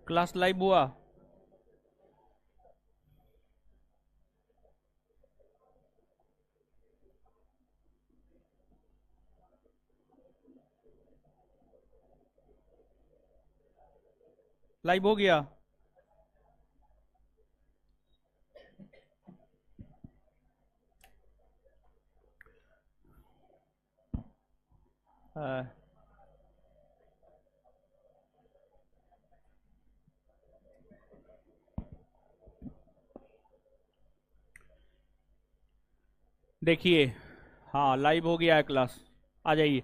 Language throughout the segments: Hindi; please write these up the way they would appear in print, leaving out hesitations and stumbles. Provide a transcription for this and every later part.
क्लास लाइव हुआ? लाइव हो गया? हाँ। देखिए, हाँ लाइव हो गया है क्लास। आ जाइए।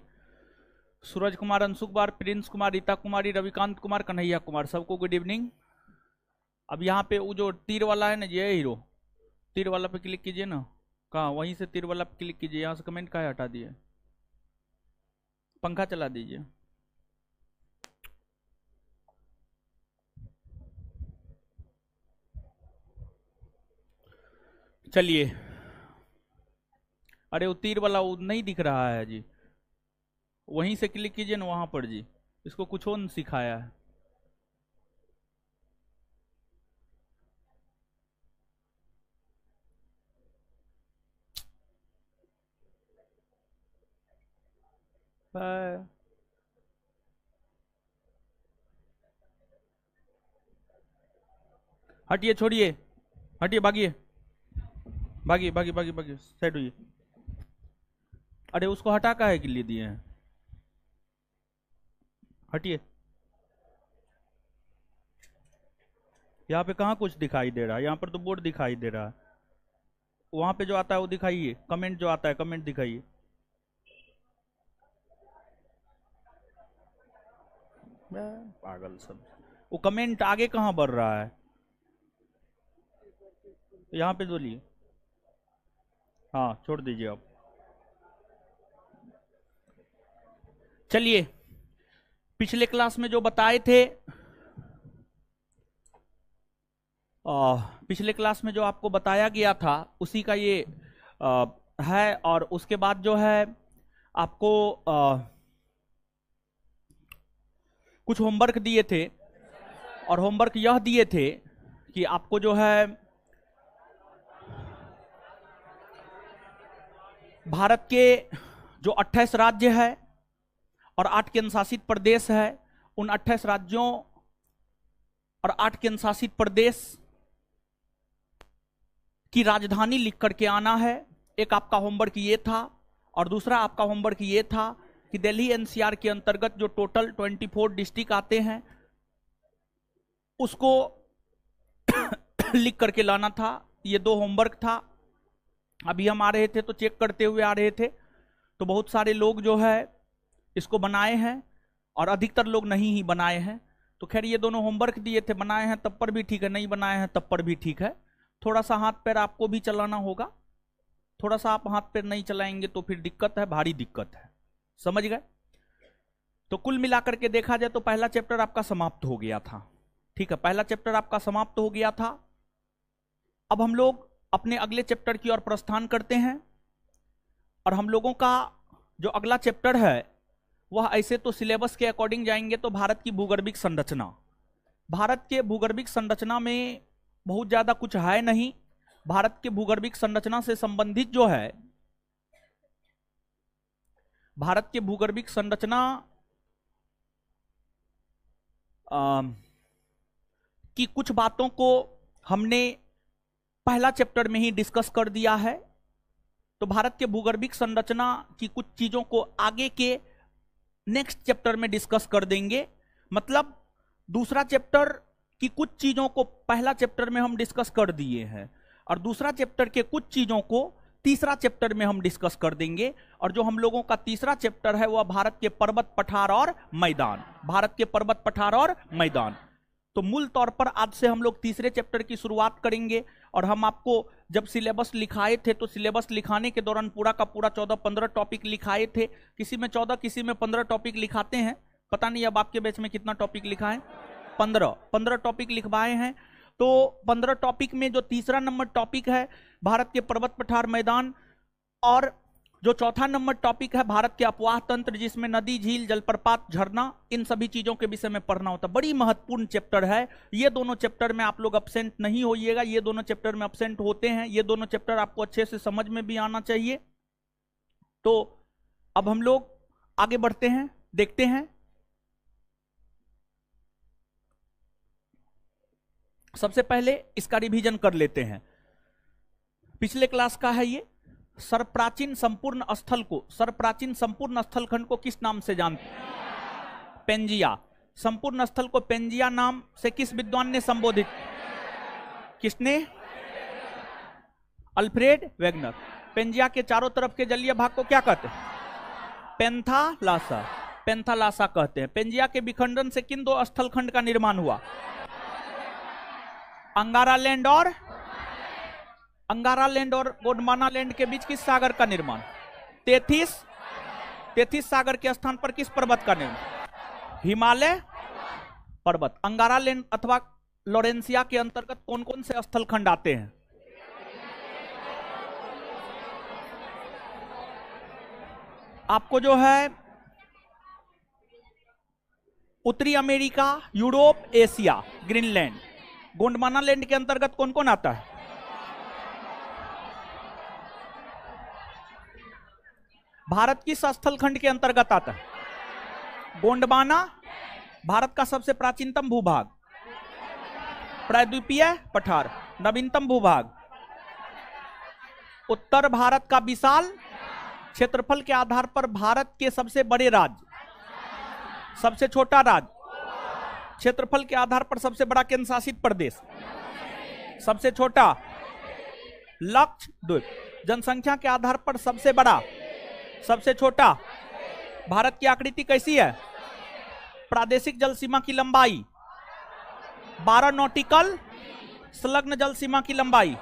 सूरज कुमार, अंशु कुमार, प्रिंस कुमार, रीता कुमारी, रविकांत कुमार, कन्हैया कुमार, सबको गुड इवनिंग। अब यहाँ पे वो जो तीर वाला है ना, ये हीरो, तीर वाला पे क्लिक कीजिए ना। कहाँ? वहीं से तीर वाला पे क्लिक कीजिए। यहाँ से कमेंट का हटा दिए, पंखा चला दीजिए। चलिए। अरे वो तीर वाला वो नहीं दिख रहा है जी, वहीं से क्लिक कीजिए ना, वहां पर जी। इसको कुछ और सिखाया है। हाँ। हटिए, छोड़िए, हटिए, भागिए, भागिए, भागिए, भागिए, भागिए, साइड हुई। अरे उसको हटा का है के लिए दिए हैं? हटिए। यहाँ पे कहाँ कुछ दिखाई दे रहा है? यहाँ पर तो बोर्ड दिखाई दे रहा है। वहां पे जो आता है वो दिखाइए, कमेंट जो आता है कमेंट दिखाइए। पागल सब। वो कमेंट आगे कहाँ बढ़ रहा है? यहाँ पे बोलिए। हाँ, छोड़ दीजिए आप। चलिए, पिछले क्लास में जो बताए थे, पिछले क्लास में जो आपको बताया गया था उसी का ये है। और उसके बाद जो है आपको कुछ होमवर्क दिए थे, और होमवर्क यह दिए थे कि आपको जो है भारत के जो 28 राज्य है और 8 केंद्र शासित प्रदेश है, उन 28 राज्यों और 8 केंद्र शासित प्रदेश की राजधानी लिख करके आना है। एक आपका होमवर्क ये था, और दूसरा आपका होमवर्क ये था कि दिल्ली एनसीआर के अंतर्गत जो टोटल 24 डिस्ट्रिक्ट आते हैं उसको लिख करके लाना था। ये 2 होमवर्क था। अभी हम आ रहे थे तो चेक करते हुए आ रहे थे, तो बहुत सारे लोग जो है इसको बनाए हैं और अधिकतर लोग नहीं ही बनाए हैं। तो खैर ये दोनों होमवर्क दिए थे, बनाए हैं तब पर भी ठीक है, नहीं बनाए हैं तब पर भी ठीक है। थोड़ा सा हाथ पैर आपको भी चलाना होगा। थोड़ा सा आप हाथ पैर नहीं चलाएंगे तो फिर दिक्कत है, भारी दिक्कत है। समझ गए? तो कुल मिलाकर के देखा जाए तो पहला चैप्टर आपका समाप्त हो गया था। ठीक है, पहला चैप्टर आपका समाप्त हो गया था। अब हम लोग अपने अगले चैप्टर की ओर प्रस्थान करते हैं। और हम लोगों का जो अगला चैप्टर है वह ऐसे तो सिलेबस के अकॉर्डिंग जाएंगे तो भारत की भूगर्भिक संरचना। भारत के भूगर्भिक संरचना में बहुत ज्यादा कुछ है नहीं। भारत के भूगर्भिक संरचना से संबंधित जो है, भारत के भूगर्भिक संरचना की कुछ बातों को हमने पहला चैप्टर में ही डिस्कस कर दिया है। तो भारत के भूगर्भिक संरचना की कुछ चीजों को आगे के नेक्स्ट चैप्टर में डिस्कस कर देंगे। मतलब दूसरा चैप्टर की कुछ चीजों को पहला चैप्टर में हम डिस्कस कर दिए हैं, और दूसरा चैप्टर के कुछ चीजों को तीसरा चैप्टर में हम डिस्कस कर देंगे। और जो हम लोगों का तीसरा चैप्टर है वह भारत के पर्वत पठार और मैदान, भारत के पर्वत पठार और मैदान। तो मूल तौर पर आज से हम लोग तीसरे चैप्टर की शुरुआत करेंगे। और हम आपको जब सिलेबस लिखाए थे तो सिलेबस लिखाने के दौरान पूरा का पूरा 14-15 टॉपिक लिखाए थे। किसी में 14, किसी में 15 टॉपिक लिखाते हैं। पता नहीं अब आपके बैच में कितना टॉपिक लिखा है। 15 टॉपिक लिखवाए हैं। तो 15 टॉपिक में जो तीसरा नंबर टॉपिक है भारत के पर्वत पठार मैदान, और जो चौथा नंबर टॉपिक है भारत के अपवाह तंत्र, जिसमें नदी, झील, जलप्रपात, झरना, इन सभी चीजों के विषय में पढ़ना होता है। बड़ी महत्वपूर्ण चैप्टर है। ये दोनों चैप्टर में आप लोग अब्सेंट नहीं होइएगा, ये दोनों चैप्टर में अब्सेंट होते हैं। ये दोनों चैप्टर आपको अच्छे से समझ में भी आना चाहिए। तो अब हम लोग आगे बढ़ते हैं, देखते हैं। सबसे पहले इसका रिवीजन कर लेते हैं। पिछले क्लास का है ये। सर्वप्राचीन संपूर्ण स्थल को, सर्वप्राचीन संपूर्ण स्थल खंड को किस नाम से जानते हैं? पेंजिया। संपूर्ण स्थल को पेंजिया नाम से किस विद्वान ने संबोधित? किसने? Alfred Wegener. पेंजिया के चारों तरफ के जलीय भाग को क्या कहते हैं? पेंथालासा। पेंथालासा कहते हैं। पेंजिया के विखंडन से किन दो स्थल खंड का निर्माण हुआ? अंगारा लैंड और गोंडवाना लैंड के बीच किस सागर का निर्माण? तेथिस सागर के स्थान पर किस पर्वत का निर्माण? हिमालय पर्वत। अंगारा लैंड अथवा लोरेंसिया के अंतर्गत कौन कौन से स्थल खंड आते हैं? आपको जो है उत्तरी America, Europe, Asia, Greenland. Gondwana land के अंतर्गत कौन कौन आता है? भारत किस स्थल खंड के अंतर्गत आता है? गोंडवाना। भारत का सबसे प्राचीनतम भूभाग? प्रायद्वीपीय पठार। नवीनतम भूभाग? उत्तर भारत का विशाल क्षेत्रफल के आधार पर भारत के सबसे बड़े राज्य? सबसे छोटा राज्य? क्षेत्रफल के आधार पर सबसे बड़ा केंद्र शासित प्रदेश? सबसे छोटा? लक्षद्वीप। जनसंख्या के आधार पर सबसे बड़ा, सबसे छोटा? भारत की आकृति कैसी है? प्रादेशिक जल सीमा की लंबाई 12 नॉटिकल, संलग्न जल सीमा की लंबाई,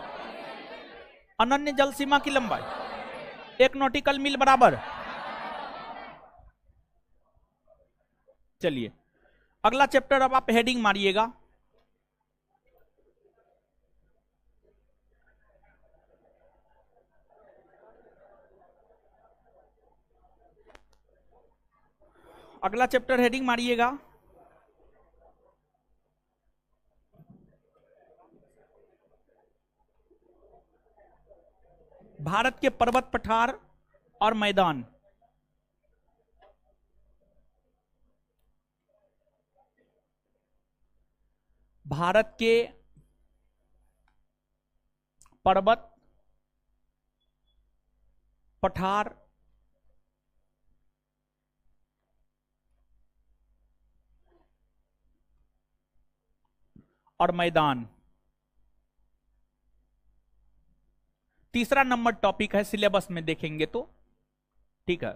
अनन्य जल सीमा की लंबाई 1 नॉटिकल मील बराबर। चलिए अगला चैप्टर, अब आप हेडिंग मारिएगा। अगला चैप्टर हेडिंग मारिएगा। भारत के पर्वत, पठार और मैदान। भारत के पर्वत, पठार और मैदान। तीसरा नंबर टॉपिक है, सिलेबस में देखेंगे तो ठीक है।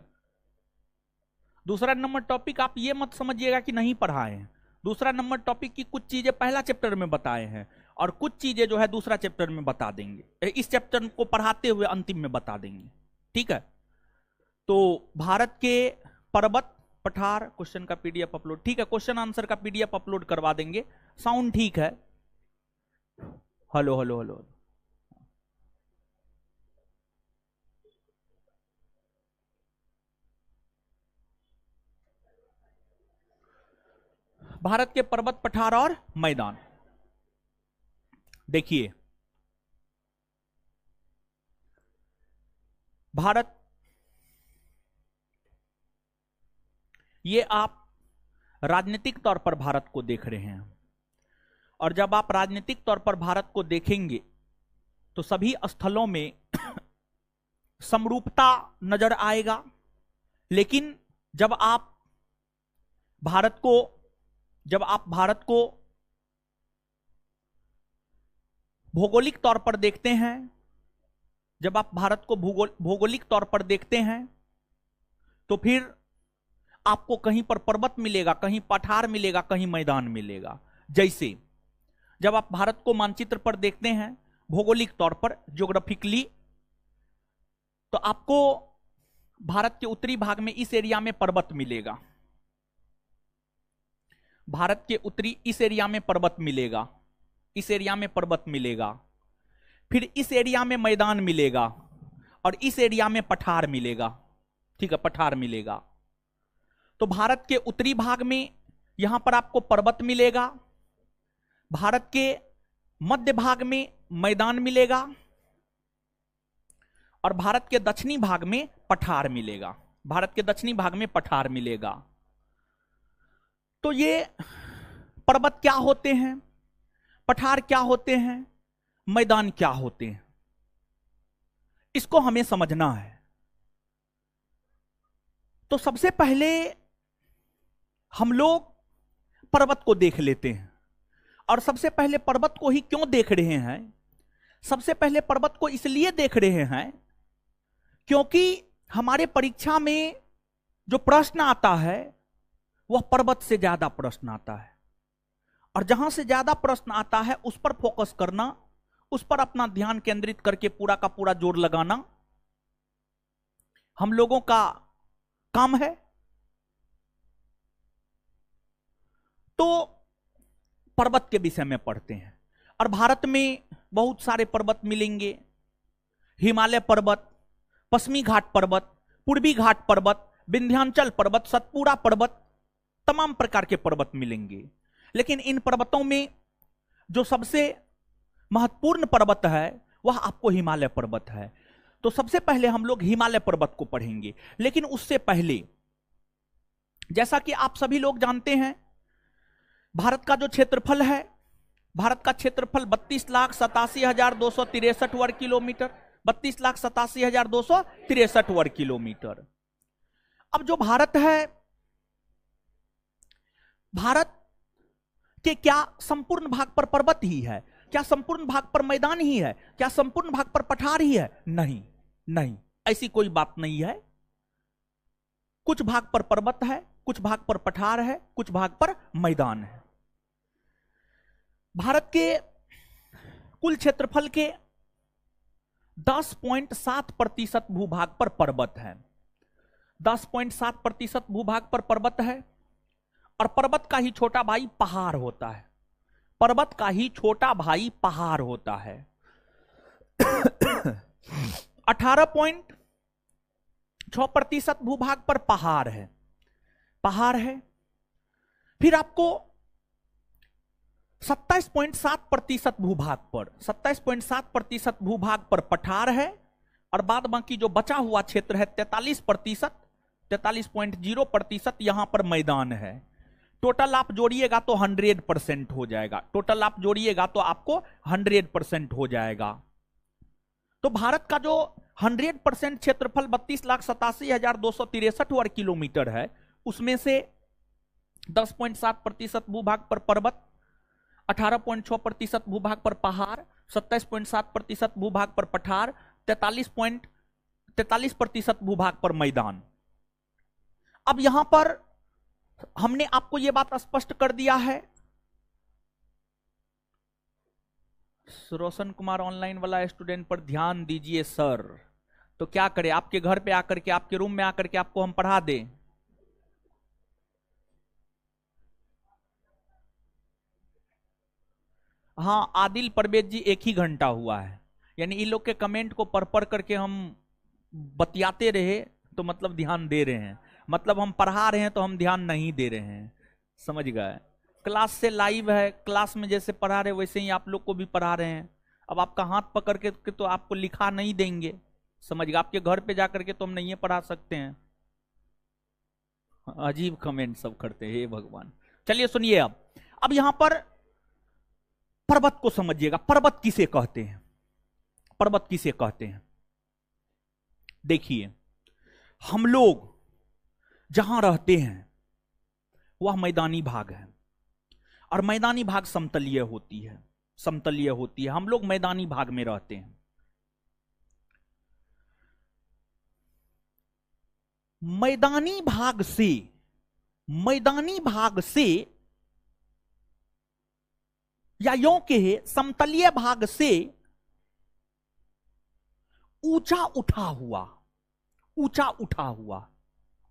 दूसरा नंबर टॉपिक आप ये मत समझिएगा कि नहीं पढ़ाए हैं। दूसरा नंबर टॉपिक की कुछ चीजें पहला चैप्टर में बताए हैं और कुछ चीजें जो है दूसरा चैप्टर में बता देंगे। इस चैप्टर को पढ़ाते हुए अंतिम में बता देंगे, ठीक है। तो भारत के पर्वत, पठार, क्वेश्चन का पीडीएफ अपलोड, ठीक है। क्वेश्चन आंसर का पीडीएफ अपलोड करवा देंगे। साउंड ठीक है? Hello hello hello. भारत के पर्वत, पठार और मैदान। देखिए भारत, ये आप राजनीतिक तौर पर भारत को देख रहे हैं, और जब आप राजनीतिक तौर पर भारत को देखेंगे तो सभी स्थलों में समरूपता नजर आएगा। लेकिन जब आप भारत को भौगोलिक तौर पर देखते हैं, जब आप भारत को भौगोलिक तौर पर देखते हैं तो फिर आपको कहीं पर पर्वत मिलेगा, कहीं पठार मिलेगा, कहीं मैदान मिलेगा। जैसे जब आप भारत को मानचित्र पर देखते हैं भौगोलिक तौर पर, ज्योग्राफिकली, तो आपको भारत के उत्तरी भाग में इस एरिया में पर्वत मिलेगा। भारत के उत्तरी इस एरिया में पर्वत मिलेगा, इस एरिया में पर्वत मिलेगा। फिर इस एरिया में मैदान मिलेगा और इस एरिया में पठार मिलेगा। ठीक है, पठार मिलेगा। तो भारत के उत्तरी भाग में यहां पर आपको पर्वत मिलेगा, भारत के मध्य भाग में मैदान मिलेगा और भारत के दक्षिणी भाग में पठार मिलेगा। भारत के दक्षिणी भाग में पठार मिलेगा। तो ये पर्वत क्या होते हैं, पठार क्या होते हैं, मैदान क्या होते हैं, इसको हमें समझना है। तो सबसे पहले हम लोग पर्वत को देख लेते हैं। और सबसे पहले पर्वत को ही क्यों देख रहे हैं? सबसे पहले पर्वत को इसलिए देख रहे हैं क्योंकि हमारे परीक्षा में जो प्रश्न आता है वह पर्वत से ज्यादा प्रश्न आता है। और जहां से ज्यादा प्रश्न आता है उस पर फोकस करना, उस पर अपना ध्यान केंद्रित करके पूरा का पूरा जोर लगाना हम लोगों का काम है। तो पर्वत के विषय में पढ़ते हैं। और भारत में बहुत सारे पर्वत मिलेंगे। हिमालय पर्वत, पश्चिमी घाट पर्वत, पूर्वी घाट पर्वत, विंध्याचल पर्वत, सतपुड़ा पर्वत, तमाम प्रकार के पर्वत मिलेंगे। लेकिन इन पर्वतों में जो सबसे महत्वपूर्ण पर्वत है वह आपको हिमालय पर्वत है। तो सबसे पहले हम लोग हिमालय पर्वत को पढ़ेंगे। लेकिन उससे पहले, जैसा कि आप सभी लोग जानते हैं, भारत का जो क्षेत्रफल है, भारत का क्षेत्रफल 32,87,263 वर्ग किलोमीटर, 32,87,263 वर्ग किलोमीटर। अब जो भारत है, भारत के क्या संपूर्ण भाग पर पर्वत ही है? क्या संपूर्ण भाग पर मैदान ही है? क्या संपूर्ण भाग पर पठार ही है? नहीं, नहीं, ऐसी कोई बात नहीं है। कुछ भाग पर पर्वत है, कुछ भाग पर पठार है, कुछ भाग पर मैदान है। भारत के कुल क्षेत्रफल के 10.7% भूभाग पर पर्वत है। 10.7% भूभाग पर पर्वत है। और पर्वत का ही छोटा भाई पहाड़ होता है। पर्वत का ही छोटा भाई पहाड़ होता है। 18.6% भूभाग पर पहाड़ है, पहाड़ है। फिर आपको 27.7% भूभाग पर, 27.7% भूभाग पर पठार है। और बाद बाकी जो बचा हुआ क्षेत्र है 43%, 43.0% यहां पर मैदान है। टोटल आप जोड़िएगा तो 100% हो जाएगा। टोटल आप जोड़िएगा तो आपको 100% हो जाएगा। तो भारत का जो 100% क्षेत्रफल 32,87,263 वर्ग किलोमीटर है, उसमें से 10.7% भूभाग पर पर्वत, 18.6% भूभाग पर पहाड़, 27.7% भूभाग पर पठार, 43% भूभाग पर मैदान। अब यहां पर हमने आपको यह बात स्पष्ट कर दिया है। रोशन कुमार ऑनलाइन वाला स्टूडेंट पर ध्यान दीजिए सर। तो क्या करें, आपके घर पे आकर के, आपके रूम में आकर के आपको हम पढ़ा दें? हाँ, आदिल परवेज जी 1 ही घंटा हुआ है। यानी इन लोग के कमेंट को पढ़ पढ़ करके हम बतियाते रहे तो मतलब ध्यान दे रहे हैं, मतलब हम पढ़ा रहे हैं तो हम ध्यान नहीं दे रहे हैं। समझ गए? क्लास से लाइव है, क्लास में जैसे पढ़ा रहे वैसे ही आप लोग को भी पढ़ा रहे हैं। अब आपका हाथ पकड़ के तो आपको लिखा नहीं देंगे। समझ गए? आपके घर पे जाकर के तो हम नहीं पढ़ा सकते हैं। अजीब कमेंट सब करते हैं, हे भगवान। चलिए सुनिए। अब यहां पर पर्वत को समझिएगा। पर्वत किसे कहते हैं? पर्वत किसे कहते हैं? देखिए, हम लोग जहां रहते हैं वह मैदानी भाग है। और मैदानी भाग समतलीय होती है, समतलीय होती है। हम लोग मैदानी भाग में रहते हैं। मैदानी भाग से, मैदानी भाग से या यों कहे समतलीय भाग से ऊंचा उठा हुआ, ऊंचा उठा हुआ,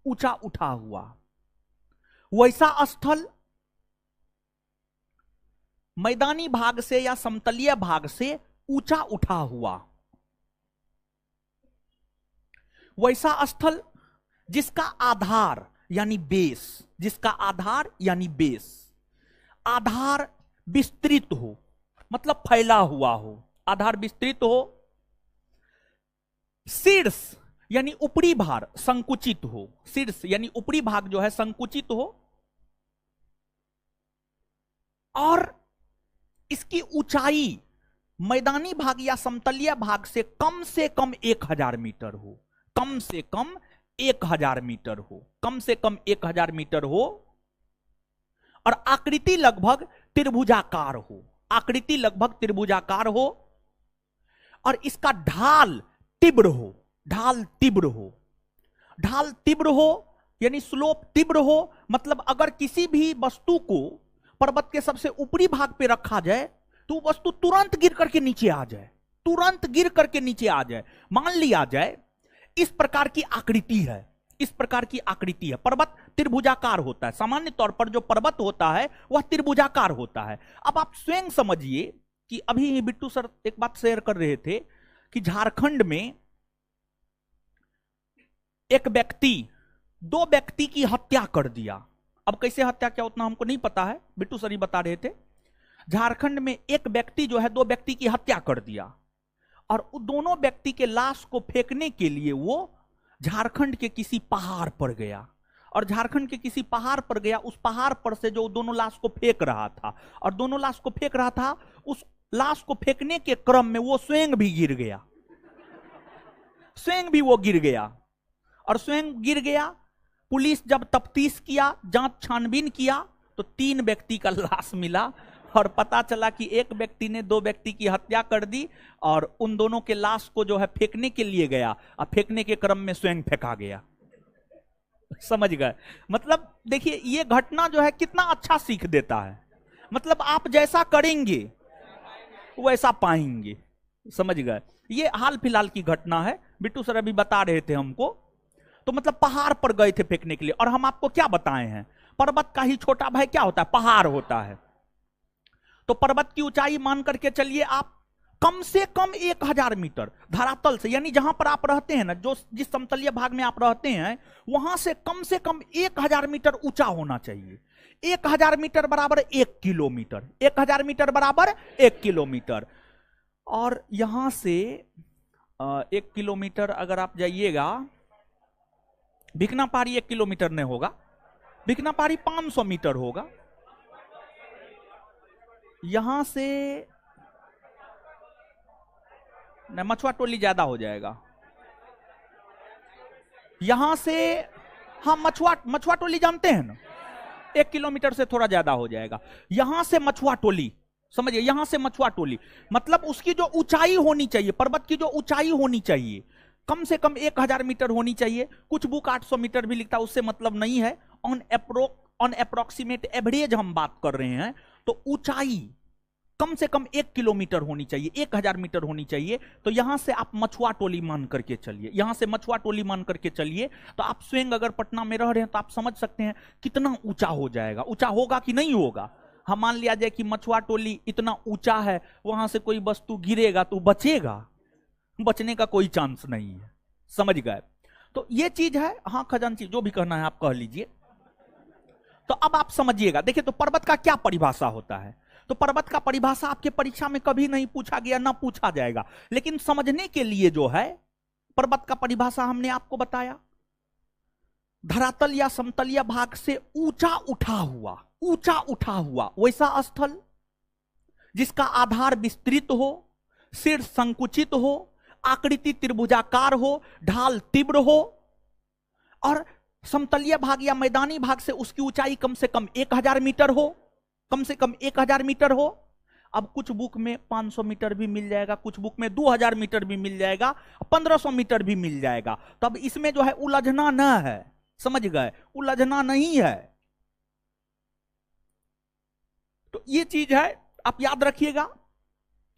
ऊंचा उठा हुआ वैसा स्थल मैदानी भाग से या समतलीय भाग से ऊंचा उठा हुआ, वैसा स्थल जिसका आधार यानी बेस, जिसका आधार यानी बेस, आधार विस्तृत हो, मतलब फैला हुआ हो, आधार विस्तृत हो, शीर्ष यानी ऊपरी भाग संकुचित हो, शीर्ष यानी ऊपरी भाग जो है संकुचित हो, और इसकी ऊंचाई मैदानी भाग या समतलीय भाग से कम 1000 मीटर हो, कम से कम 1000 मीटर हो, कम से कम 1000 मीटर हो, और आकृति लगभग त्रिभुजाकार हो, आकृति लगभग त्रिभुजाकार हो, और इसका ढाल तीव्र हो, ढाल तीव्र हो, ढाल तीव्र हो यानी स्लोप तीव्र हो, मतलब अगर किसी भी वस्तु को पर्वत के सबसे ऊपरी भाग पे रखा जाए तो वस्तु तुरंत गिर करके नीचे आ जाए, तुरंत गिर करके नीचे आ जाए। मान लिया जाए इस प्रकार की आकृति है, इस प्रकार की आकृति है, पर्वत त्रिभुजाकार होता है, सामान्य तौर पर जो पर्वत होता है वह त्रिभुजाकार होता है। अब आप स्वयं समझिए कि अभी बिट्टू सर एक बात शेयर कर रहे थे कि झारखंड में एक व्यक्ति 2 व्यक्ति की हत्या कर दिया। अब कैसे हत्या किया उतना हमको नहीं पता है, बिट्टू सर ही बता रहे थे। झारखंड में एक व्यक्ति जो है 2 व्यक्ति की हत्या कर दिया, और उन दोनों व्यक्ति के लाश को फेंकने के लिए वो झारखंड के किसी पहाड़ पर गया, और झारखंड के किसी पहाड़ पर गया, उस पहाड़ पर से जो दोनों लाश को फेंक रहा था, और दोनों लाश को फेंक रहा था, उस लाश को फेंकने के क्रम में वो स्वयं भी गिर गया, स्वयं भी वो गिर गया, और स्वयं गिर गया। पुलिस जब तफ्तीश किया, जांच छानबीन किया, तो 3 व्यक्ति का लाश मिला, और पता चला कि एक व्यक्ति ने 2 व्यक्ति की हत्या कर दी, और उन दोनों के लाश को जो है फेंकने के लिए गया, और फेंकने के क्रम में स्वयं फेंका गया। समझ गए? मतलब देखिए ये घटना जो है कितना अच्छा सीख देता है, मतलब आप जैसा करेंगे वैसा पाएंगे। समझ गए? ये हाल फिलहाल की घटना है, बिट्टू सर अभी बता रहे थे हमको। तो मतलब पहाड़ पर गए थे फेंकने के लिए, और हम आपको क्या बताए हैं, पर्वत का ही छोटा भाई क्या होता है, पहाड़ होता है। तो पर्वत की ऊंचाई मान करके चलिए आप कम से कम 1000 मीटर धरातल से, यानी जहां पर आप रहते हैं ना, जो जिस समतलीय भाग में आप रहते हैं वहां से कम 1000 मीटर ऊंचा होना चाहिए। 1000 मीटर बराबर 1 किलोमीटर, 1000 मीटर बराबर 1 किलोमीटर। और यहां से 1 किलोमीटर अगर आप जाइएगा, भिकना पहाड़ी 1 किलोमीटर नहीं होगा, भिकना पहाड़ी 500 मीटर होगा। यहां से मछुआ टोली ज्यादा हो जाएगा, यहां से, हाँ मछुआ टोली जानते हैं ना, 1 किलोमीटर से थोड़ा ज्यादा हो जाएगा। यहां से मछुआ टोली, समझिए यहां से मछुआ टोली, मतलब उसकी जो ऊंचाई होनी चाहिए, पर्वत की जो ऊंचाई होनी चाहिए कम से कम 1000 मीटर होनी चाहिए। कुछ बुक 800 मीटर भी लिखता है, उससे मतलब नहीं है। ऑन अप्रोक्सीमेट एवरेज हम बात कर रहे हैं, तो ऊंचाई कम से कम 1 किलोमीटर होनी चाहिए, 1000 मीटर होनी चाहिए। तो यहां से आप मछुआ टोली मान करके चलिए, यहां से मछुआ टोली मान करके चलिए, तो आप स्वयं अगर पटना में रह रहे हैं तो आप समझ सकते हैं कितना ऊंचा हो जाएगा। ऊंचा होगा कि नहीं होगा? हम मान लिया जाए कि मछुआ टोली इतना ऊंचा है, वहां से कोई वस्तु गिरेगा तो बचेगा, बचने का कोई चांस नहीं है। समझ गए? तो ये चीज है। हाँ खजांची, जो भी कहना है आप कह लीजिए। तो अब आप समझिएगा, देखिए तो पर्वत का क्या परिभाषा होता है। तो पर्वत का परिभाषा आपके परीक्षा में कभी नहीं पूछा गया, ना पूछा जाएगा, लेकिन समझने के लिए जो है पर्वत का परिभाषा हमने आपको बताया, धरातल या समतलीय भाग से ऊंचा उठा हुआ वैसा स्थल जिसका आधार विस्तृत हो, शीर्ष संकुचित हो, आकृति त्रिभुजाकार हो, ढाल तीव्र हो, और समतलीय भाग या मैदानी भाग से उसकी ऊंचाई कम से कम 1000 मीटर हो, कम से कम 1000 मीटर हो। अब कुछ बुक में 500 मीटर भी मिल जाएगा, कुछ बुक में 2000 मीटर भी मिल जाएगा, 1500 मीटर भी मिल जाएगा। तो अब इसमें जो है उलझना न है, समझ गए? उलझना नहीं है। तो ये चीज है, आप याद रखिएगा।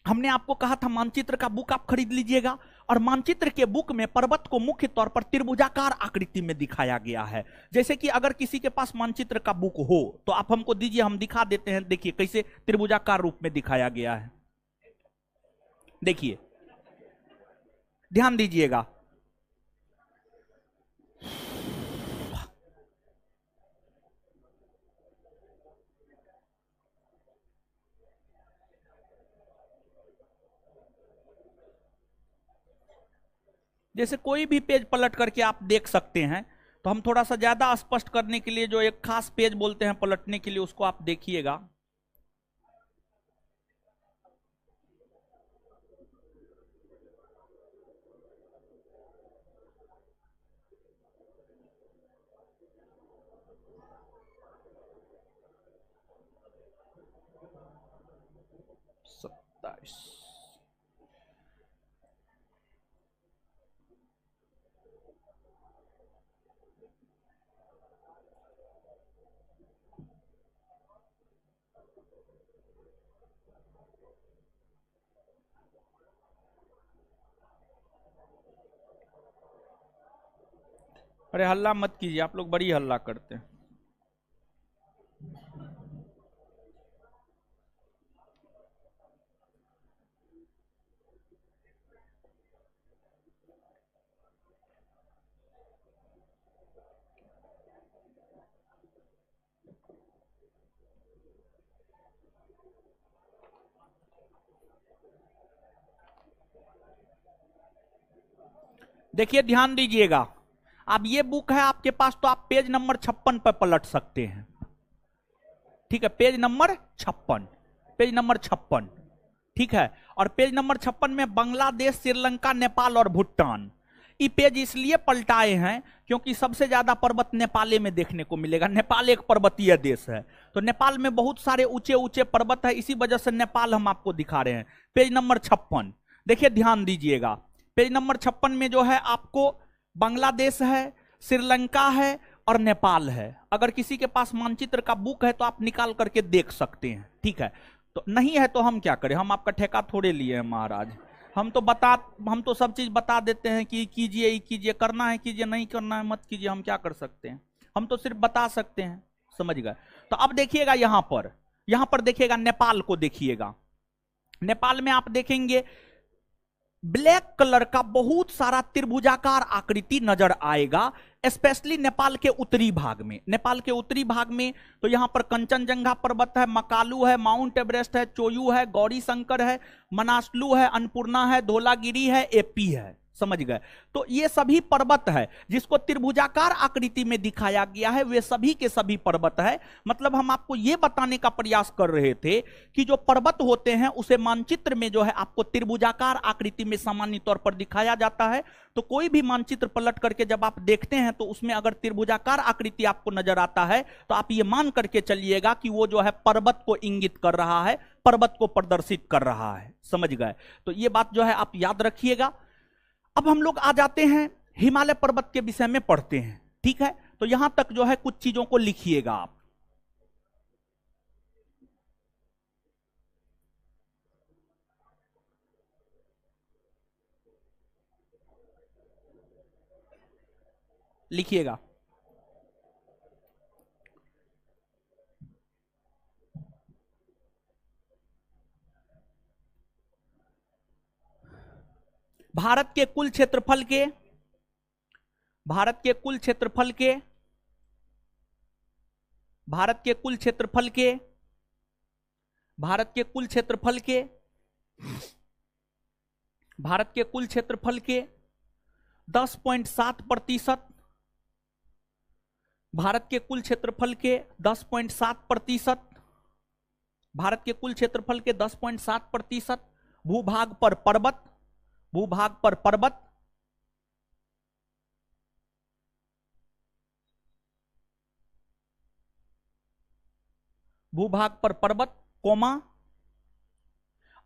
हमने आपको कहा था मानचित्र का बुक आप खरीद लीजिएगा, और मानचित्र के बुक में पर्वत को मुख्य तौर पर त्रिभुजाकार आकृति में दिखाया गया है। जैसे कि अगर किसी के पास मानचित्र का बुक हो तो आप हमको दीजिए, हम दिखा देते हैं। देखिए कैसे त्रिभुजाकार रूप में दिखाया गया है, देखिए ध्यान दीजिएगा। जैसे कोई भी पेज पलट करके आप देख सकते हैं। तो हम थोड़ा सा ज्यादा स्पष्ट करने के लिए जो एक खास पेज बोलते हैं पलटने के लिए, उसको आप देखिएगा। अरे हल्ला मत कीजिए, आप लोग बड़ी हल्ला करते हैं। देखिए ध्यान दीजिएगा, अब ये बुक है आपके पास तो आप पेज नंबर 56 पर पलट सकते हैं। ठीक है, पेज नंबर 56, पेज नंबर 56, ठीक है। और पेज नंबर 56 में बांग्लादेश, श्रीलंका, नेपाल और भूटान, ये पेज इसलिए पलटाए हैं क्योंकि सबसे ज्यादा पर्वत नेपाल में देखने को मिलेगा। नेपाल एक पर्वतीय देश है, तो नेपाल में बहुत सारे ऊंचे ऊंचे पर्वत है, इसी वजह से नेपाल हम आपको दिखा रहे हैं। पेज नंबर 56 देखिए, ध्यान दीजिएगा, पेज नंबर 56 में जो है आपको बांग्लादेश है, श्रीलंका है और नेपाल है। अगर किसी के पास मानचित्र का बुक है तो आप निकाल करके देख सकते हैं, ठीक है। तो नहीं है तो हम क्या करें, हम आपका ठेका थोड़े लिए हैं महाराज। हम तो सब चीज बता देते हैं कि कीजिए ये कीजिए, करना है कीजिए, नहीं करना है मत कीजिए, हम क्या कर सकते हैं, हम तो सिर्फ बता सकते हैं, समझ गए। तो अब देखिएगा यहां पर देखिएगा, नेपाल को देखिएगा। नेपाल में आप देखेंगे ब्लैक कलर का बहुत सारा त्रिभुजाकार आकृति नजर आएगा, स्पेशली नेपाल के उत्तरी भाग में। नेपाल के उत्तरी भाग में तो यहां पर कंचनजंगा पर्वत है, मकालू है, माउंट एवरेस्ट है, चोयू है, गौरी शंकर है, मनासलू है, अन्नपूर्णा है, धौलागिरी है, एपी है, समझ गए। तो ये सभी पर्वत है जिसको त्रिभुजाकार आकृति में दिखाया गया है, वे सभी के सभी पर्वत है। मतलब हम आपको ये बताने का प्रयास कर रहे थे कि जो पर्वत होते हैं उसे मानचित्र में जो है आपको त्रिभुजाकार आकृति में सामान्य तौर पर दिखाया जाता है। तो कोई भी मानचित्र पलट करके जब आप देखते हैं तो उसमें अगर त्रिभुजाकार आकृति आपको नजर आता है तो आप ये मान करके चलिएगा कि वो जो है पर्वत को इंगित कर रहा है, पर्वत को प्रदर्शित कर रहा है, समझ गए। तो ये बात जो है आप याद रखिएगा। अब हम लोग आ जाते हैं हिमालय पर्वत के विषय में पढ़ते हैं, ठीक है। तो यहां तक जो है कुछ चीजों को लिखिएगा आप। लिखिएगा, भारत के कुल क्षेत्रफल के, भारत के कुल क्षेत्रफल के, भारत के कुल क्षेत्रफल के, भारत के कुल क्षेत्रफल के, भारत के कुल क्षेत्रफल के 10.7%, भारत के कुल क्षेत्रफल के 10.7%, भारत के कुल क्षेत्रफल के 10.7% भूभाग पर पर्वत, भूभाग पर पर्वत, भूभाग पर पर्वत, कोमा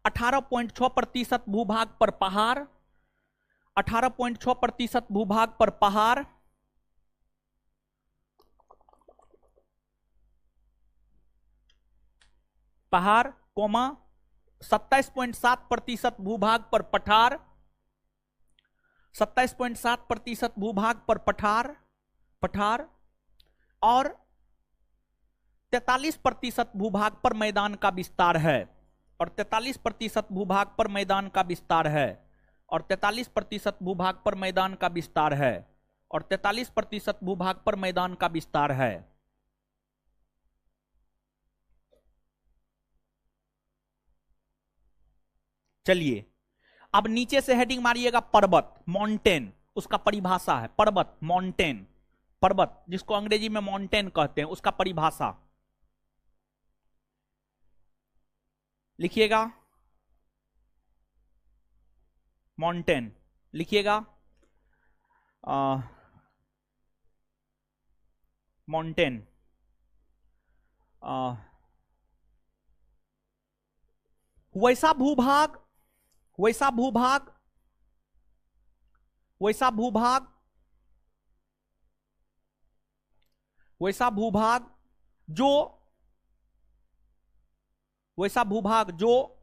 18.6% भूभाग पर पहाड़, 18.6% भूभाग पर पहाड़, पहाड़, कोमा 27.7% भूभाग पर पठार, 27.7% भूभाग पर पठार, पठार, और 43% भूभाग पर मैदान का विस्तार है, और 43% भूभाग पर मैदान का विस्तार है, और 43% भूभाग पर मैदान का विस्तार है, और 43% भूभाग पर मैदान का विस्तार है। चलिए अब नीचे से हेडिंग मारिएगा पर्वत, माउंटेन, उसका परिभाषा है पर्वत, माउंटेन, पर्वत जिसको अंग्रेजी में माउंटेन कहते हैं, उसका परिभाषा लिखिएगा। माउंटेन लिखिएगा, माउंटेन वैसा भूभाग, वैसा भूभाग, वैसा भूभाग, वैसा भूभाग जो, वैसा भूभाग जो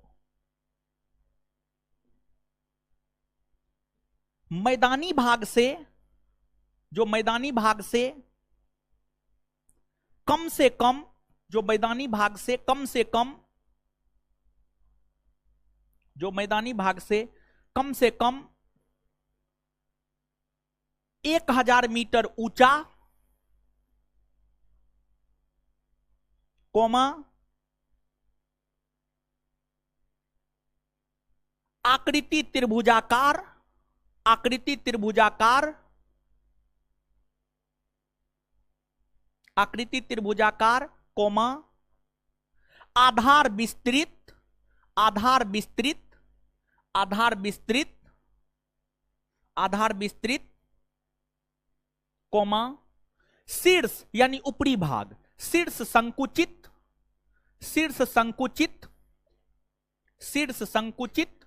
मैदानी भाग से, जो मैदानी भाग से कम, जो मैदानी भाग से कम, जो मैदानी भाग से कम 1000 मीटर ऊंचा, कोमा आकृति त्रिभुजाकार, आकृति त्रिभुजाकार, आकृति त्रिभुजाकार, कोमा आधार विस्तृत, आधार विस्तृत, आधार विस्तृत, आधार विस्तृत, कोमा शीर्ष यानी ऊपरी भाग, शीर्ष संकुचित, शीर्ष संकुचित, शीर्ष संकुचित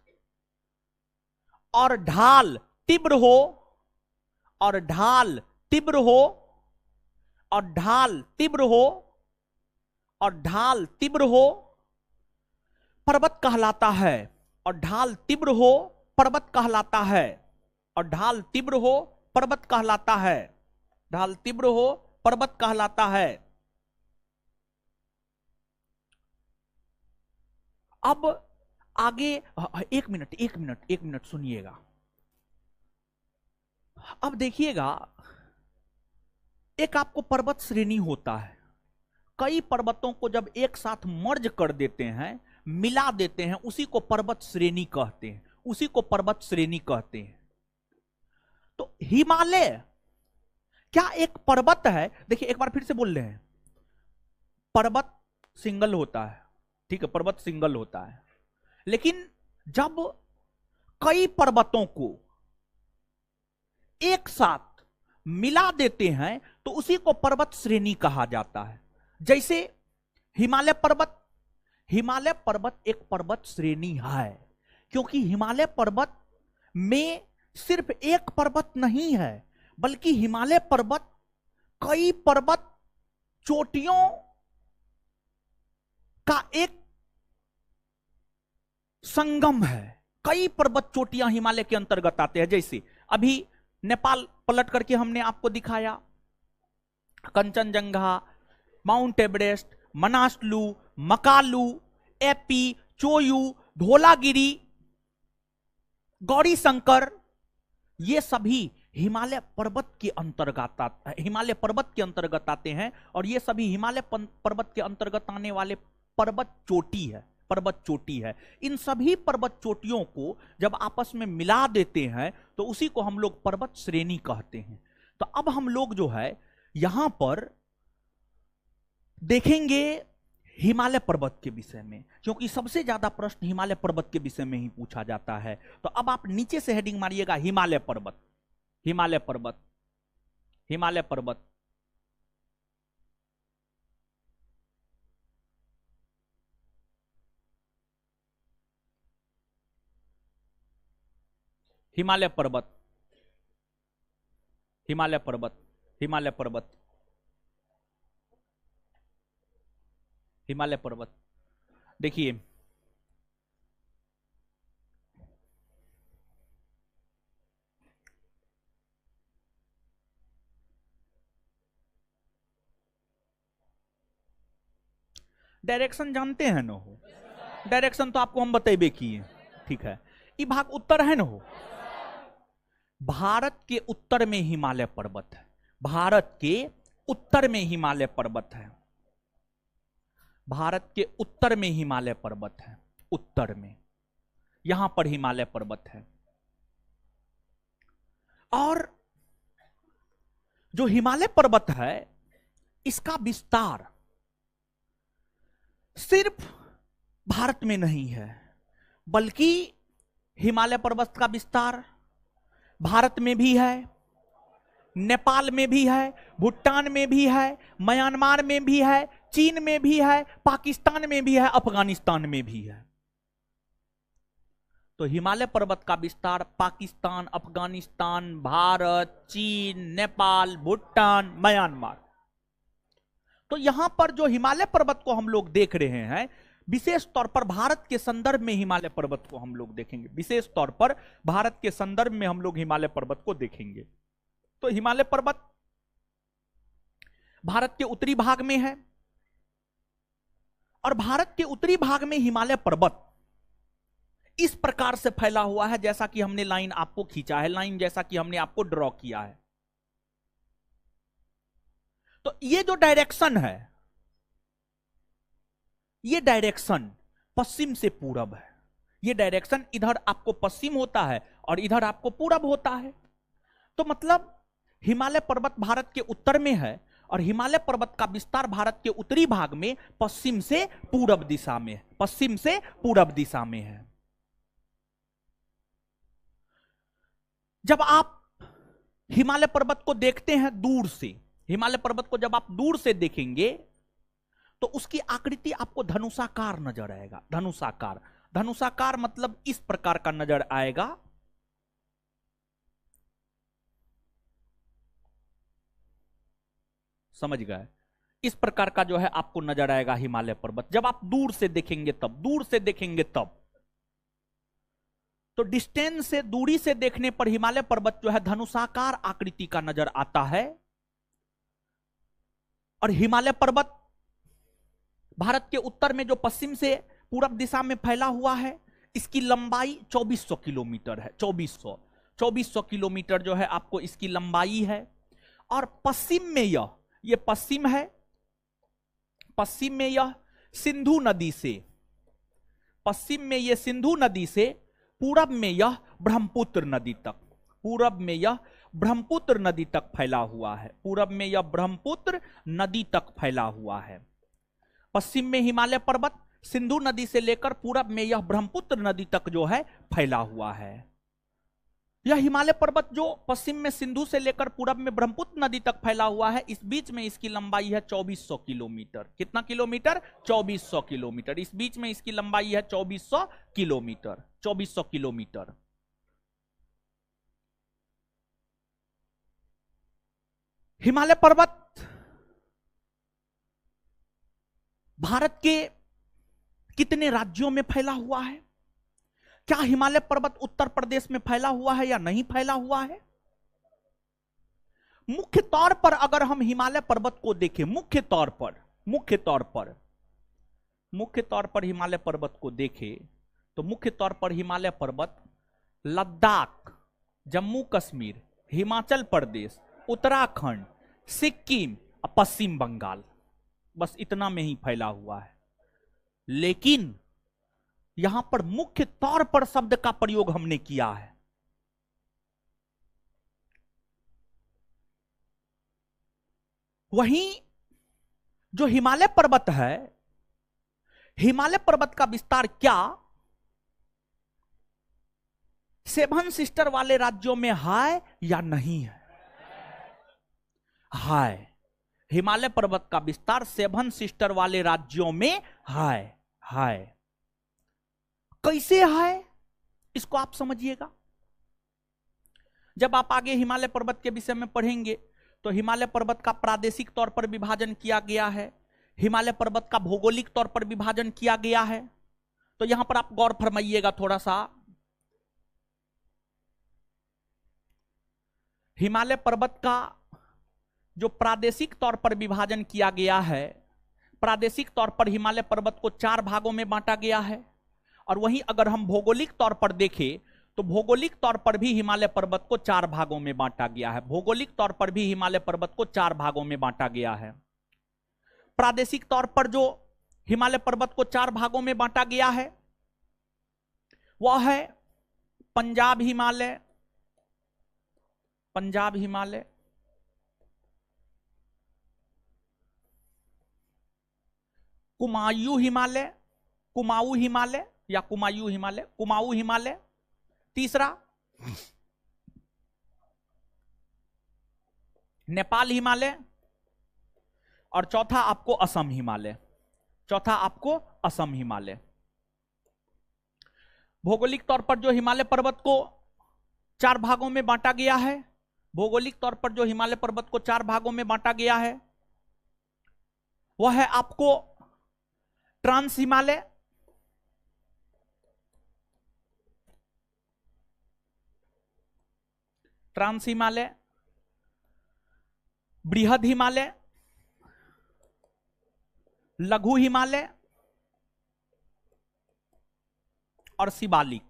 और ढाल तीव्र हो, और ढाल तीव्र हो, और ढाल तीव्र हो, और ढाल तीव्र हो पर्वत कहलाता है, और ढाल तीव्र हो पर्वत कहलाता है, और ढाल तीव्र हो पर्वत कहलाता है, ढाल तीव्र हो पर्वत कहलाता है। अब आगे एक मिनट सुनिएगा। अब देखिएगा, एक आपको पर्वत श्रेणी होता है, कई पर्वतों को जब एक साथ मर्ज कर देते हैं, मिला देते हैं, उसी को पर्वत श्रेणी कहते हैं, उसी को पर्वत श्रेणी कहते हैं। तो हिमालय क्या एक पर्वत है? देखिए एक बार फिर से बोल रहे हैं, पर्वत सिंगल होता है, ठीक है, पर्वत सिंगल होता है, लेकिन जब कई पर्वतों को एक साथ मिला देते हैं तो उसी को पर्वत श्रेणी कहा जाता है। जैसे हिमालय पर्वत, हिमालय पर्वत एक पर्वत श्रेणी है, क्योंकि हिमालय पर्वत में सिर्फ एक पर्वत नहीं है, बल्कि हिमालय पर्वत कई पर्वत चोटियों का एक संगम है। कई पर्वत चोटियां हिमालय के अंतर्गत आते हैं। जैसे अभी नेपाल पलट करके हमने आपको दिखाया, कंचनजंगा, माउंट एवरेस्ट, मनासलू, मकालू, एपी, चोयू, धौलागिरी, गौरी शंकर, ये सभी हिमालय पर्वत के अंतर्गत, हिमालय पर्वत के अंतर्गत आते हैं, और ये सभी हिमालय पर्वत के अंतर्गत आने वाले पर्वत चोटी है, पर्वत चोटी है। इन सभी पर्वत चोटियों को जब आपस में मिला देते हैं तो उसी को हम लोग पर्वत श्रेणी कहते हैं। तो अब हम लोग जो है यहां पर देखेंगे हिमालय पर्वत के विषय में, क्योंकि सबसे ज्यादा प्रश्न हिमालय पर्वत के विषय में ही पूछा जाता है। तो अब आप नीचे से हेडिंग मारिएगा हिमालय पर्वत, हिमालय पर्वत, हिमालय पर्वत। हिमालय पर्वत, हिमालय पर्वत, हिमालय पर्वत, हिमालय पर्वत। देखिए डायरेक्शन जानते हैं ना हो, डायरेक्शन तो आपको हम बतेबे किए, ठीक है। ये भाग उत्तर है ना हो, भारत के उत्तर में हिमालय पर्वत है, भारत के उत्तर में हिमालय पर्वत है, भारत के उत्तर में हिमालय पर्वत है, उत्तर में यहां पर हिमालय पर्वत है। और जो हिमालय पर्वत है इसका विस्तार सिर्फ भारत में नहीं है, बल्कि हिमालय पर्वत का विस्तार भारत में भी है, नेपाल में भी है, भूटान में भी है, म्यांमार में भी है, चीन में भी है, पाकिस्तान में भी है, अफगानिस्तान में भी है। तो हिमालय पर्वत का विस्तार पाकिस्तान, अफगानिस्तान, भारत, चीन, नेपाल, भूटान, म्यांमार। तो यहां पर जो हिमालय पर्वत को हम लोग देख रहे हैं, विशेष तौर पर भारत के संदर्भ में हिमालय पर्वत को हम लोग देखेंगे, विशेष तौर पर भारत के संदर्भ में हम लोग हिमालय पर्वत को देखेंगे। तो हिमालय पर्वत भारत के उत्तरी भाग में है, और भारत के उत्तरी भाग में हिमालय पर्वत इस प्रकार से फैला हुआ है जैसा कि हमने लाइन आपको खींचा है, लाइन जैसा कि हमने आपको ड्रॉ किया है। तो ये जो डायरेक्शन है, ये डायरेक्शन पश्चिम से पूरब है। ये डायरेक्शन इधर आपको पश्चिम होता है और इधर आपको पूरब होता है। तो मतलब हिमालय पर्वत भारत के उत्तर में है और हिमालय पर्वत का विस्तार भारत के उत्तरी भाग में पश्चिम से पूरब दिशा में, पश्चिम से पूरब दिशा में है। जब आप हिमालय पर्वत को देखते हैं दूर से, हिमालय पर्वत को जब आप दूर से देखेंगे तो उसकी आकृति आपको धनुषाकार नजर आएगा। धनुषाकार, धनुषाकार मतलब इस प्रकार का नजर आएगा। समझ गए? इस प्रकार का जो है आपको नजर आएगा हिमालय पर्वत, जब आप दूर से देखेंगे तब, दूर से देखेंगे तब। तो डिस्टेंस से, दूरी से देखने पर हिमालय पर्वत जो है धनुषाकार आकृति का नजर आता है। और हिमालय पर्वत भारत के उत्तर में जो पश्चिम से पूरब दिशा में फैला हुआ है, इसकी लंबाई 2400 किलोमीटर है। 2400 किलोमीटर जो है आपको इसकी लंबाई है। और पश्चिम में ये पश्चिम है, पश्चिम में यह सिंधु नदी से, पश्चिम में यह सिंधु नदी से, पूरब में यह ब्रह्मपुत्र नदी तक, पूरब में यह ब्रह्मपुत्र नदी तक फैला हुआ है। पूरब में यह ब्रह्मपुत्र नदी तक फैला हुआ है। पश्चिम में हिमालय पर्वत सिंधु नदी से लेकर पूरब में यह ब्रह्मपुत्र नदी तक जो है फैला हुआ है। यह हिमालय पर्वत जो पश्चिम में सिंधु से लेकर पूरब में ब्रह्मपुत्र नदी तक फैला हुआ है, इस बीच में इसकी लंबाई है 2400 किलोमीटर। कितना किलोमीटर? 2400 किलोमीटर। इस बीच में इसकी लंबाई है 2400 किलोमीटर। 2400 किलोमीटर। हिमालय पर्वत भारत के कितने राज्यों में फैला हुआ है? क्या हिमालय पर्वत उत्तर प्रदेश में फैला हुआ है या नहीं फैला हुआ है? मुख्य तौर पर अगर हम हिमालय पर्वत को देखें, मुख्य तौर पर हिमालय पर्वत को देखें तो मुख्य तौर पर हिमालय पर्वत लद्दाख, जम्मू कश्मीर, हिमाचल प्रदेश, उत्तराखंड, सिक्किम और पश्चिम बंगाल, बस इतना में ही फैला हुआ है। लेकिन यहां पर मुख्य तौर पर शब्द का प्रयोग हमने किया है। वहीं जो हिमालय पर्वत है, हिमालय पर्वत का विस्तार क्या सेवन सिस्टर वाले राज्यों में है या नहीं है? है। हिमालय पर्वत का विस्तार सेवन सिस्टर वाले राज्यों में है। कैसे है इसको आप समझिएगा। जब आप आगे हिमालय पर्वत के विषय में पढ़ेंगे तो हिमालय पर्वत का प्रादेशिक तौर पर विभाजन किया गया है, हिमालय पर्वत का भौगोलिक तौर पर विभाजन किया गया है। तो यहां पर आप गौर फरमाइएगा थोड़ा सा। हिमालय पर्वत का जो प्रादेशिक तौर पर विभाजन किया गया है, प्रादेशिक तौर पर हिमालय पर्वत को 4 भागों में बांटा गया है। और वहीं अगर हम भौगोलिक तौर पर देखें तो भौगोलिक तौर पर भी हिमालय पर्वत को 4 भागों में बांटा गया है। भौगोलिक तौर पर भी हिमालय पर्वत को 4 भागों में बांटा गया है। प्रादेशिक तौर पर जो हिमालय पर्वत को 4 भागों में बांटा गया है वह है पंजाब हिमालय, पंजाब हिमालय, कुमायूं हिमालय, कुमाऊं हिमालय या कुमायूं हिमालय, कुमाऊं हिमालय। तीसरा नेपाल हिमालय, और चौथा आपको असम हिमालय, चौथा आपको असम हिमालय। भौगोलिक तौर पर जो हिमालय पर्वत को 4 भागों में बांटा गया है, भौगोलिक तौर पर जो हिमालय पर्वत को 4 भागों में बांटा गया है, वह है आपको ट्रांस हिमालय, ट्रांस हिमालय, बृहद हिमालय, लघु हिमालय और शिवालिक।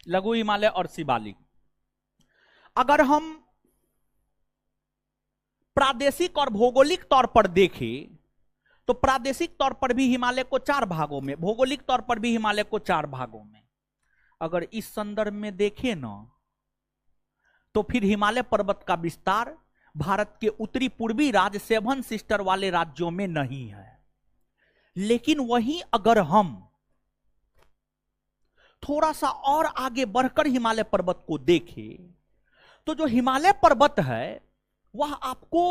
लघु हिमालय और शिवालिक। अगर हम प्रादेशिक और भौगोलिक तौर पर देखें तो प्रादेशिक तौर पर भी हिमालय को 4 भागों में, भौगोलिक तौर पर भी हिमालय को 4 भागों में। अगर इस संदर्भ में देखें ना तो फिर हिमालय पर्वत का विस्तार भारत के उत्तरी पूर्वी राज्य 7 सिस्टर वाले राज्यों में नहीं है। लेकिन वहीं अगर हम थोड़ा सा और आगे बढ़कर हिमालय पर्वत को देखें तो जो हिमालय पर्वत है वह आपको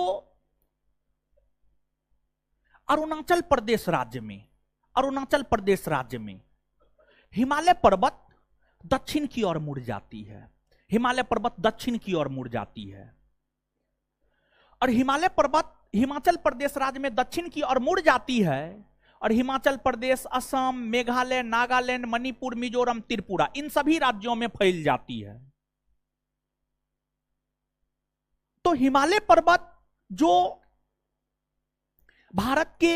अरुणाचल प्रदेश राज्य में, अरुणाचल प्रदेश राज्य में हिमालय पर्वत दक्षिण की ओर मुड़ जाती है, हिमालय पर्वत दक्षिण की ओर मुड़ जाती है। और हिमालय पर्वत हिमाचल प्रदेश राज्य में दक्षिण की ओर मुड़ जाती है और हिमाचल प्रदेश, असम, मेघालय, नागालैंड, मणिपुर, मिजोरम, त्रिपुरा, इन सभी राज्यों में फैल जाती है। तो हिमालय पर्वत जो भारत के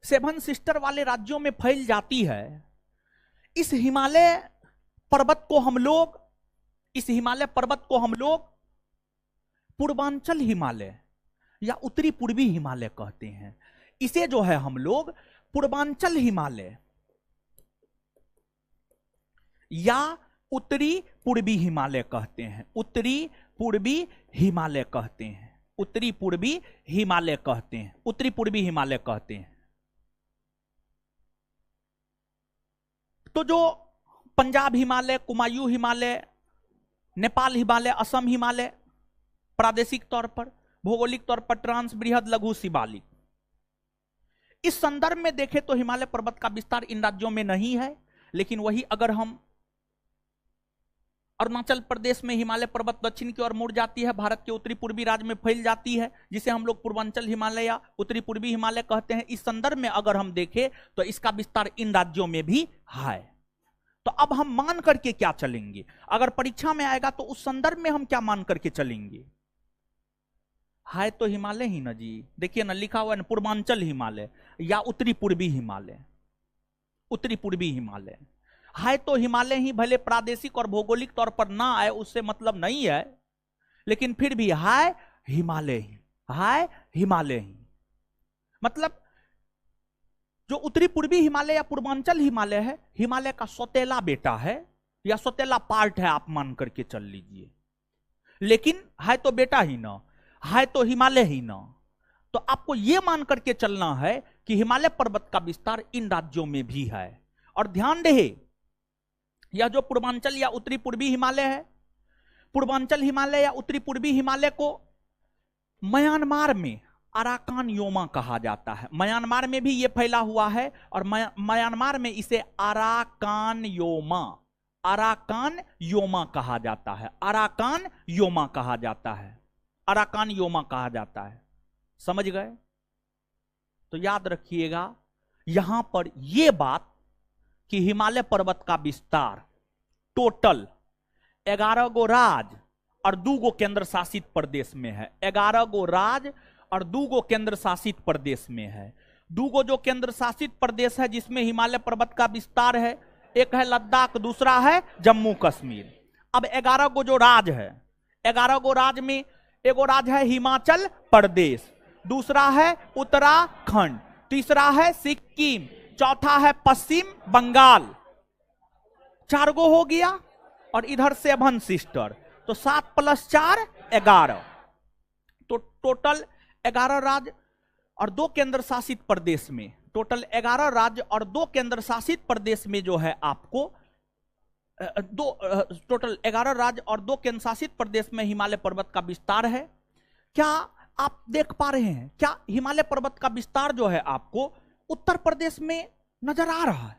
7 सिस्टर वाले राज्यों में फैल जाती है, इस हिमालय पर्वत को हम लोग, इस हिमालय पर्वत को हम लोग पूर्वांचल हिमालय या उत्तरी पूर्वी हिमालय कहते हैं। इसे जो है हम लोग पूर्वांचल हिमालय या उत्तरी पूर्वी हिमालय कहते हैं, उत्तरी पूर्वी हिमालय कहते हैं, उत्तरी पूर्वी हिमालय कहते हैं, उत्तरी पूर्वी हिमालय कहते हैं। तो जो पंजाब हिमालय, कुमायूं हिमालय, नेपाल हिमालय, असम हिमालय, प्रादेशिक तौर पर, भौगोलिक तौर पर ट्रांस, बृहद, लघु, शिवालिक, इस संदर्भ में देखें तो हिमालय पर्वत का विस्तार इन राज्यों में नहीं है। लेकिन वही अगर हम अरुणाचल प्रदेश में हिमालय पर्वत दक्षिण की ओर मुड़ जाती है, भारत के उत्तरी पूर्वी राज्य में फैल जाती है, जिसे हम लोग पूर्वांचल हिमालय या उत्तरी पूर्वी हिमालय कहते हैं। इस संदर्भ में अगर हम देखें तो इसका विस्तार इन राज्यों में भी है। तो अब हम मान करके क्या चलेंगे? अगर परीक्षा में आएगा तो उस संदर्भ में हम क्या मान करके चलेंगे? है तो हिमालय ही ना जी, देखिए ना लिखा हुआ है ना, पूर्वांचल हिमालय या उत्तरी पूर्वी हिमालय, उत्तरी पूर्वी हिमालय है तो हिमालय ही, भले प्रादेशिक और भौगोलिक तौर पर ना आए उससे मतलब नहीं है, लेकिन फिर भी है हिमालय ही, है हिमालय ही। मतलब जो उत्तरी पूर्वी हिमालय या पूर्वांचल हिमालय है, हिमालय का सौतेला बेटा है या सौतेला पार्ट है, आप मान करके चल लीजिए। लेकिन है तो बेटा ही ना, है तो हिमालय ही ना। तो आपको यह मान करके चलना है कि हिमालय पर्वत का विस्तार इन राज्यों में भी है। और ध्यान रहे, यह जो पूर्वांचल या उत्तरी पूर्वी हिमालय है, पूर्वांचल हिमालय या उत्तरी पूर्वी हिमालय को म्यांमार में अराकान योमा कहा जाता है। म्यांमार में भी यह फैला हुआ है और म्यांमार में इसे अराकान योमा, अराकान योमा कहा जाता है, अराकान योमा कहा जाता है, अराकान योमा कहा जाता है। समझ गए? तो याद रखिएगा यहां पर यह बात कि हिमालय पर्वत का विस्तार टोटल 11 गो राज्य और 2 गो केंद्र शासित प्रदेश में है। 11 गो राज्य और 2 गो केंद्र शासित प्रदेश में है। 2 गो जो केंद्र शासित प्रदेश है जिसमें हिमालय पर्वत का विस्तार है, एक है लद्दाख, दूसरा है जम्मू कश्मीर। अब 11 गो जो राज्य है, 11 गो राज्य में एगो राज्य है हिमाचल प्रदेश, दूसरा है उत्तराखंड, तीसरा है सिक्किम, चौथा है पश्चिम बंगाल। 4 गो हो गया। और इधर 7 सिस्टर, तो 7 + 4 11, तो टोटल 11 राज्य और 2 केंद्र शासित प्रदेश में, टोटल 11 राज्य और 2 केंद्र शासित प्रदेश में जो है आपको टोटल 11 राज्य और 2 केंद्र शासित प्रदेश में हिमालय पर्वत का विस्तार है। क्या आप देख पा रहे हैं, क्या हिमालय पर्वत का विस्तार जो है आपको उत्तर प्रदेश में नजर आ रहा है?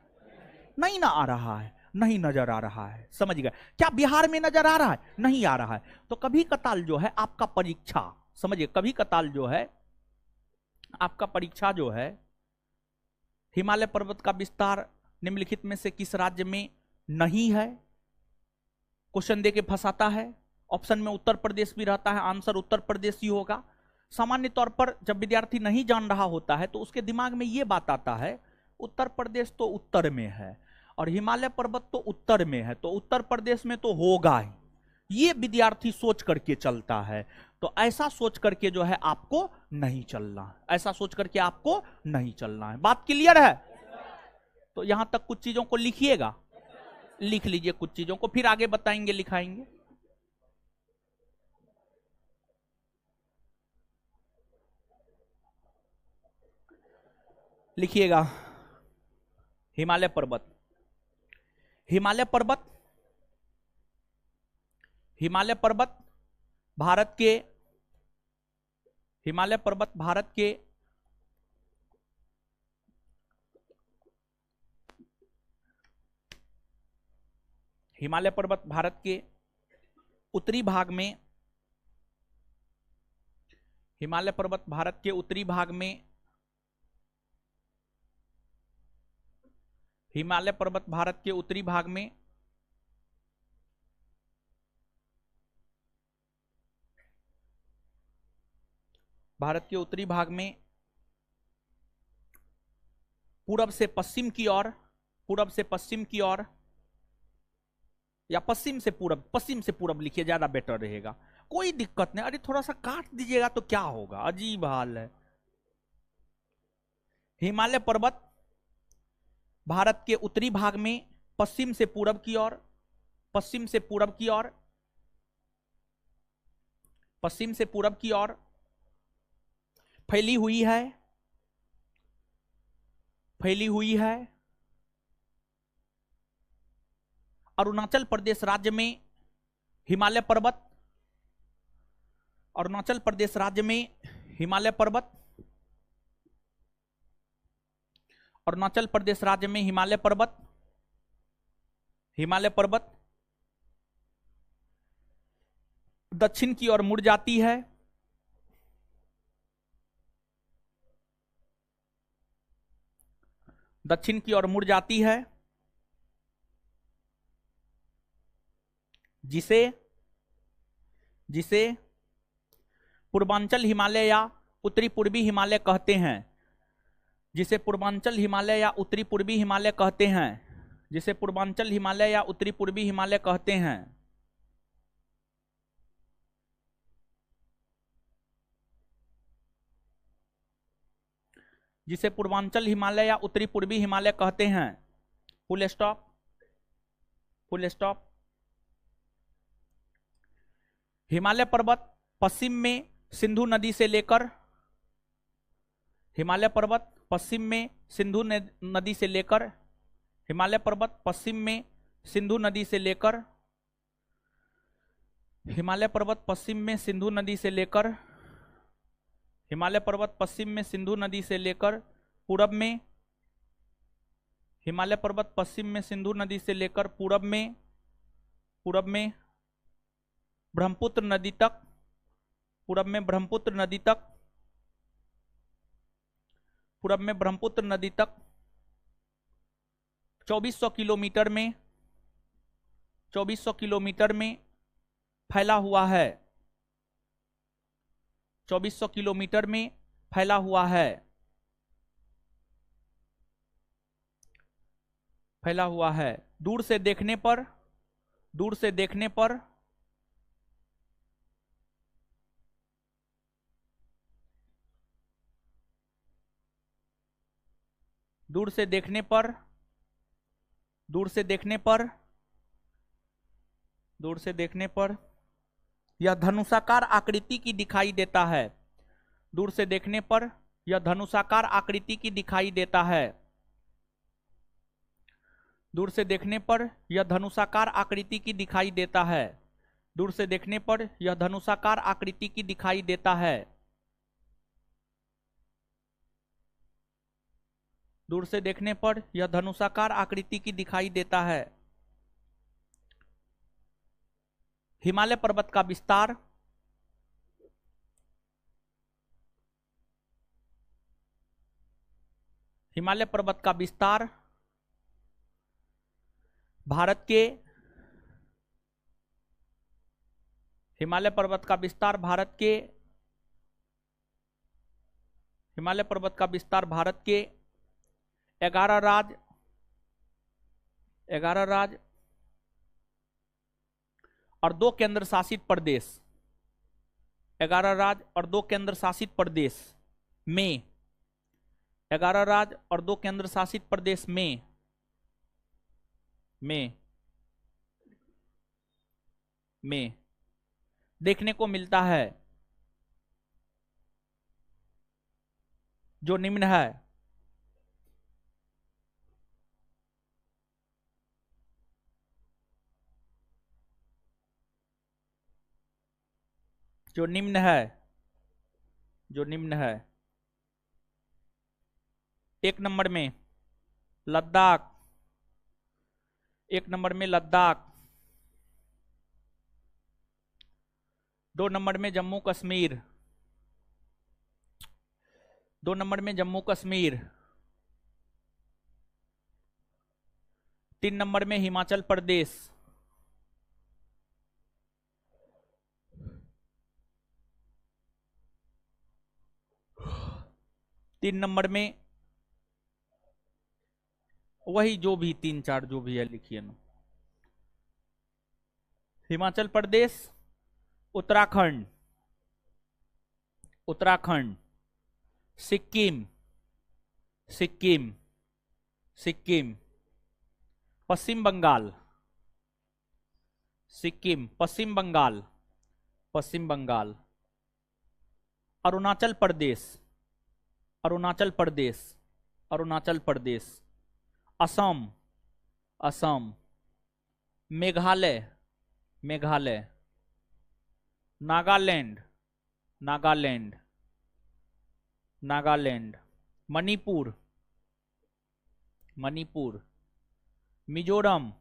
नहीं ना आ रहा है, नहीं नजर आ रहा है, समझ गए? क्या बिहार में नजर आ रहा है? नहीं आ रहा है। तो कभी कताल जो है आपका परीक्षा, समझिए, कभी कताल जो है आपका परीक्षा जो है हिमालय पर्वत का विस्तार निम्नलिखित में से किस राज्य में नहीं है, क्वेश्चन देके फंसाता है। ऑप्शन में उत्तर प्रदेश भी रहता है, आंसर उत्तर प्रदेश ही होगा। सामान्य तौर पर जब विद्यार्थी नहीं जान रहा होता है तो उसके दिमाग में यह बात आता है उत्तर प्रदेश तो उत्तर में है और हिमालय पर्वत तो उत्तर में है, तो उत्तर प्रदेश में तो होगा ही, ये विद्यार्थी सोच करके चलता है। तो ऐसा सोच करके जो है आपको नहीं चलना, ऐसा सोच करके आपको नहीं चलना है। बात क्लियर है? तो यहां तक कुछ चीजों को लिखिएगा, लिख लीजिए कुछ चीजों को, फिर आगे बताएंगे, लिखाएंगे। लिखिएगा हिमालय पर्वत, हिमालय पर्वत, हिमालय पर्वत भारत के, हिमालय पर्वत भारत के हिमालय पर्वत भारत के उत्तरी भाग में, हिमालय पर्वत भारत के उत्तरी भाग में, हिमालय पर्वत भारत के उत्तरी भाग में भारत के उत्तरी भाग में पूरब से पश्चिम की ओर, पूरब से पश्चिम की ओर, या पश्चिम से पूरब, पश्चिम से पूरब लिखिए, ज्यादा बेटर रहेगा। कोई दिक्कत नहीं, अरे थोड़ा सा काट दीजिएगा तो क्या होगा, अजीब हाल है। हिमालय पर्वत भारत के उत्तरी भाग में पश्चिम से पूरब की ओर, पश्चिम से पूरब की ओर, पश्चिम से पूरब की ओर फैली हुई है, फैली हुई है। अरुणाचल प्रदेश राज्य में हिमालय पर्वत, अरुणाचल प्रदेश राज्य में हिमालय पर्वत, अरुणाचल प्रदेश राज्य में हिमालय पर्वत, हिमालय पर्वत दक्षिण की ओर मुड़ जाती है, दक्षिण की ओर मुड़ जाती है, जिसे, जिसे पूर्वांचल हिमालय या उत्तरी पूर्वी हिमालय कहते हैं, जिसे पूर्वांचल हिमालय या उत्तरी पूर्वी हिमालय कहते हैं, जिसे पूर्वांचल हिमालय या उत्तरी पूर्वी हिमालय कहते हैं। जिसे पूर्वांचल हिमालय या उत्तरी पूर्वी हिमालय कहते हैं। Full stop, full stop. Himalaya पर्वत पश्चिम में सिंधु नदी से लेकर, हिमालय पर्वत पश्चिम में सिंधु नदी से लेकर, हिमालय पर्वत पश्चिम में सिंधु नदी से लेकर, हिमालय पर्वत पश्चिम में सिंधु नदी से लेकर, हिमालय पर्वत पश्चिम में सिंधु नदी से लेकर पूरब में, हिमालय पर्वत पश्चिम में सिंधु नदी से लेकर पूरब में, पूरब में ब्रह्मपुत्र नदी तक, पूरब में ब्रह्मपुत्र नदी तक, पूरब में ब्रह्मपुत्र नदी तक 2400 किलोमीटर में, 2400 किलोमीटर में फैला हुआ है, 2400 किलोमीटर में फैला हुआ है, फैला हुआ है। दूर से देखने पर, दूर से देखने पर दूर से देखने पर, दूर से देखने पर दूर से देखने पर यह धनुषाकार आकृति की दिखाई देता है। दूर से देखने पर यह धनुषाकार आकृति की दिखाई देता है। दूर से देखने पर यह धनुषाकार आकृति की दिखाई देता है। दूर से देखने पर यह धनुषाकार आकृति की दिखाई देता है। दूर से देखने पर यह धनुषाकार आकृति की दिखाई देता है। हिमालय पर्वत का विस्तार हिमालय पर्वत का विस्तार भारत के हिमालय पर्वत का विस्तार भारत के हिमालय पर्वत का विस्तार भारत के 11 राज्य और 2 केंद्र शासित प्रदेश 11 राज्य और 2 केंद्र शासित प्रदेश में 11 राज्य और 2 केंद्र शासित प्रदेश में देखने को मिलता है, जो निम्न है। जो निम्न है 1 नंबर में लद्दाख, 1 नंबर में लद्दाख, 2 नंबर में जम्मू कश्मीर, 2 नंबर में जम्मू कश्मीर, 3 नंबर में हिमाचल प्रदेश, 3 नंबर में वही जो भी 3-4 जो भी है लिखिए ना। हिमाचल प्रदेश, उत्तराखंड, सिक्किम, पश्चिम बंगाल, सिक्किम, पश्चिम बंगाल, अरुणाचल प्रदेश, असम, मेघालय, नागालैंड, मणिपुर, मिजोरम,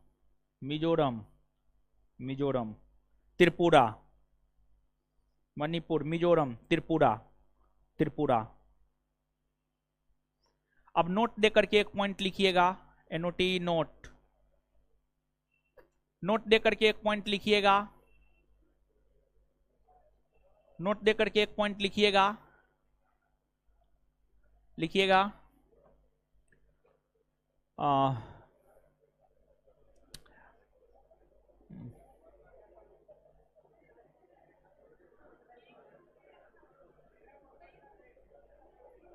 त्रिपुरा, मणिपुर, मिजोरम, त्रिपुरा। अब नोट देकर के एक पॉइंट लिखिएगा, एनओटी नोट देकर के एक पॉइंट लिखिएगा,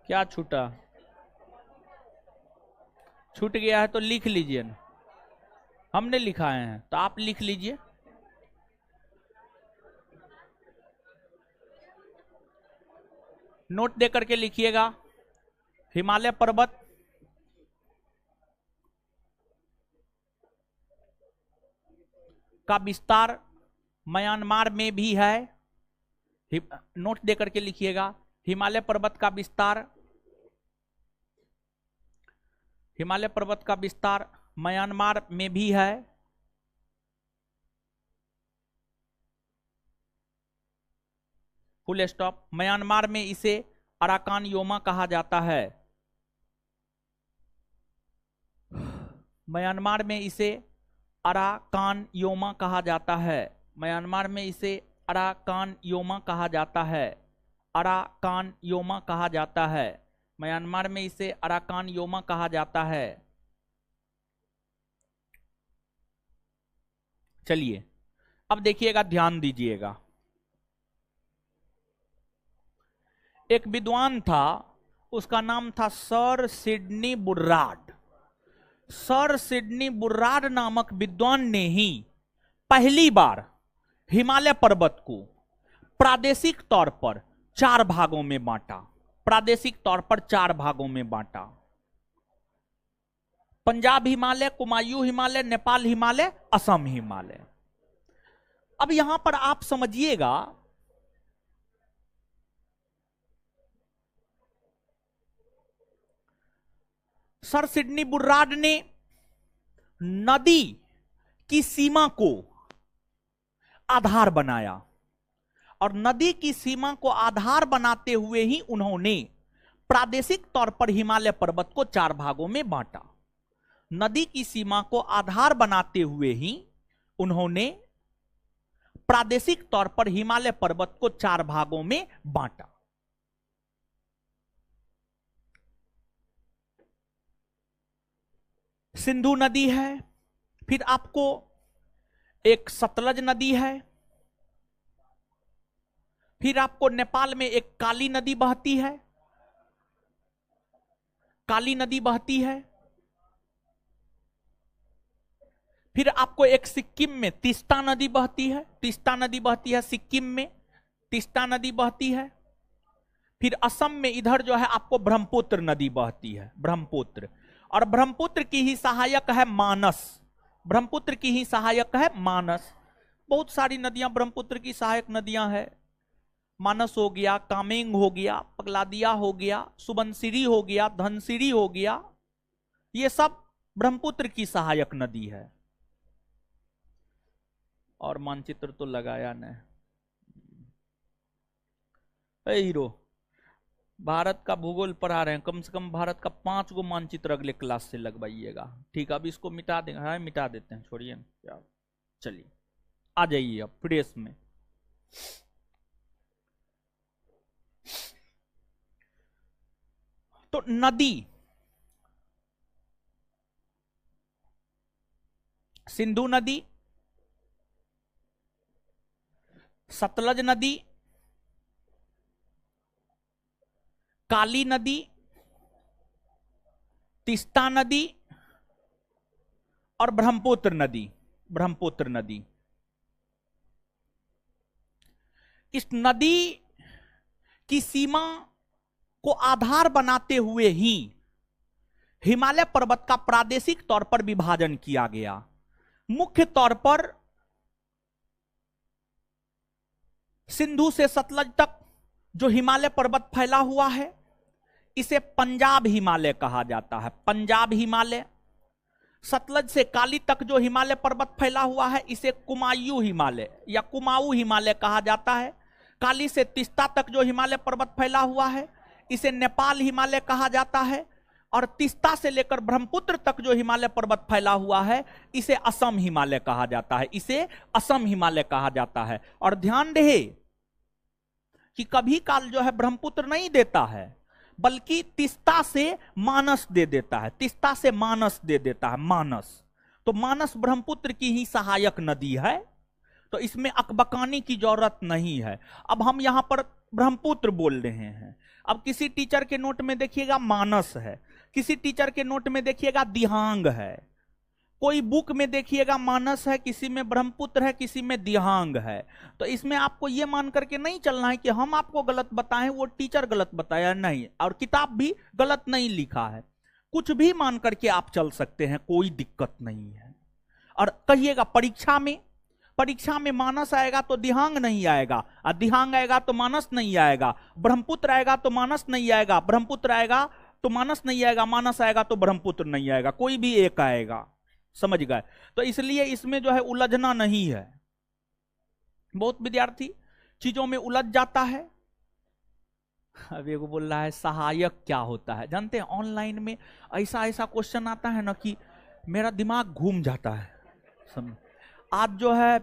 क्या छूट गया है तो लिख लीजिए ना, हमने लिखाए हैं तो आप लिख लीजिए। नोट देकर के लिखिएगा, हिमालय पर्वत का विस्तार म्यांमार में भी है। नोट देकर के लिखिएगा, हिमालय पर्वत का विस्तार म्यांमार में भी है। Full stop. म्यांमार में इसे अराकान योमा कहा जाता है। म्यांमार में इसे अराकान योमा कहा जाता है। म्यांमार में इसे अराकान योमा कहा जाता है। अराकान योमा कहा जाता है। म्यांमार में इसे अराकान योमा कहा जाता है। चलिए अब देखिएगा, ध्यान दीजिएगा। एक विद्वान था, उसका नाम था सर सिडनी बुर्राड। सर सिडनी बुर्राड नामक विद्वान ने ही पहली बार हिमालय पर्वत को प्रादेशिक तौर पर 4 भागों में बांटा, प्रादेशिक तौर पर 4 भागों में बांटा। पंजाब हिमालय, कुमायूं हिमालय, नेपाल हिमालय, असम हिमालय। अब यहां पर आप समझिएगा, सर सिडनी बुर्राड ने नदी की सीमा को आधार बनाया और नदी की सीमा को आधार बनाते हुए ही उन्होंने प्रादेशिक तौर पर हिमालय पर्वत को 4 भागों में बांटा। नदी की सीमा को आधार बनाते हुए ही उन्होंने प्रादेशिक तौर पर हिमालय पर्वत को 4 भागों में बांटा। सिंधु नदी है, फिर आपको एक सतलज नदी है, फिर आपको नेपाल में एक काली नदी बहती है, काली नदी बहती है, फिर आपको एक सिक्किम में तीस्ता नदी बहती है, तीस्ता नदी बहती है सिक्किम में, तीस्ता नदी बहती है, फिर असम में इधर जो है आपको ब्रह्मपुत्र नदी बहती है, ब्रह्मपुत्र, और ब्रह्मपुत्र की ही सहायक है मानस, ब्रह्मपुत्र की ही सहायक है मानस। बहुत सारी नदियां ब्रह्मपुत्र की सहायक नदियां हैं, मानस हो गया, कामेंग हो गया, पगलादिया हो गया, सुबनसिरी हो गया, धनसिरी हो गया, ये सब ब्रह्मपुत्र की सहायक नदी है। और मानचित्र तो लगाया न हीरो, भारत का भूगोल पढ़ा रहे हैं, कम से कम भारत का 5 गो मानचित्र अगले क्लास से लगवाइएगा, ठीक है। अब इसको मिटा देंगे, हाँ मिटा देते हैं, छोड़िए क्या, चलिए आ जाइए अब फ्रेश में। तो नदी, सिंधु नदी, सतलज नदी, काली नदी, तीस्ता नदी और ब्रह्मपुत्र नदी, ब्रह्मपुत्र नदी। इस नदी की सीमा को आधार बनाते हुए ही हिमालय पर्वत का प्रादेशिक तौर पर विभाजन किया गया। मुख्य तौर पर सिंधु से सतलज तक जो हिमालय पर्वत फैला हुआ है इसे पंजाब हिमालय कहा जाता है, पंजाब हिमालय। सतलज से काली तक जो हिमालय पर्वत फैला हुआ है इसे कुमायूं हिमालय या कुमाऊं हिमालय कहा जाता है। काली से तीस्ता तक जो हिमालय पर्वत फैला हुआ है इसे नेपाल हिमालय कहा जाता है, और तीस्ता से लेकर ब्रह्मपुत्र तक जो हिमालय पर्वत फैला हुआ है इसे असम हिमालय कहा जाता है, इसे असम हिमालय कहा जाता है। और ध्यान रहे कि कभी काल जो है ब्रह्मपुत्र नहीं देता है, बल्कि तीस्ता से मानस दे देता है, तीस्ता से मानस दे देता है, मानस। तो मानस ब्रह्मपुत्र की ही सहायक नदी है, तो इसमें अकबकानी की जरूरत नहीं है। अब हम यहां पर ब्रह्मपुत्र बोल रहे हैं, अब किसी टीचर के नोट में देखिएगा मानस है, किसी टीचर के नोट में देखिएगा दिहांग है, कोई बुक में देखिएगा मानस है, किसी में ब्रह्मपुत्र है, किसी में दिहांग है। तो इसमें आपको यह मान करके नहीं चलना है कि हम आपको गलत बताएं, वो टीचर गलत बताया, नहीं, और किताब भी गलत नहीं लिखा है, कुछ भी मान करके आप चल सकते हैं, कोई दिक्कत नहीं है। और कहिएगा परीक्षा में, परीक्षा में मानस आएगा तो दिहांग नहीं आएगा, और दिहांग आएगा तो मानस नहीं आएगा, ब्रह्मपुत्र आएगा तो मानस नहीं आएगा, ब्रह्मपुत्र आएगा तो मानस नहीं आएगा, मानस आएगा तो ब्रह्मपुत्र नहीं आएगा, कोई भी एक आएगा, समझ गए। तो इसलिए इसमें जो है उलझना नहीं है। बहुत विद्यार्थी चीजों में उलझ जाता है। अब एक बोल रहा है सहायक क्या होता है, जानते हैं ऑनलाइन में ऐसा ऐसा क्वेश्चन आता है ना कि मेरा दिमाग घूम जाता है। आज जो है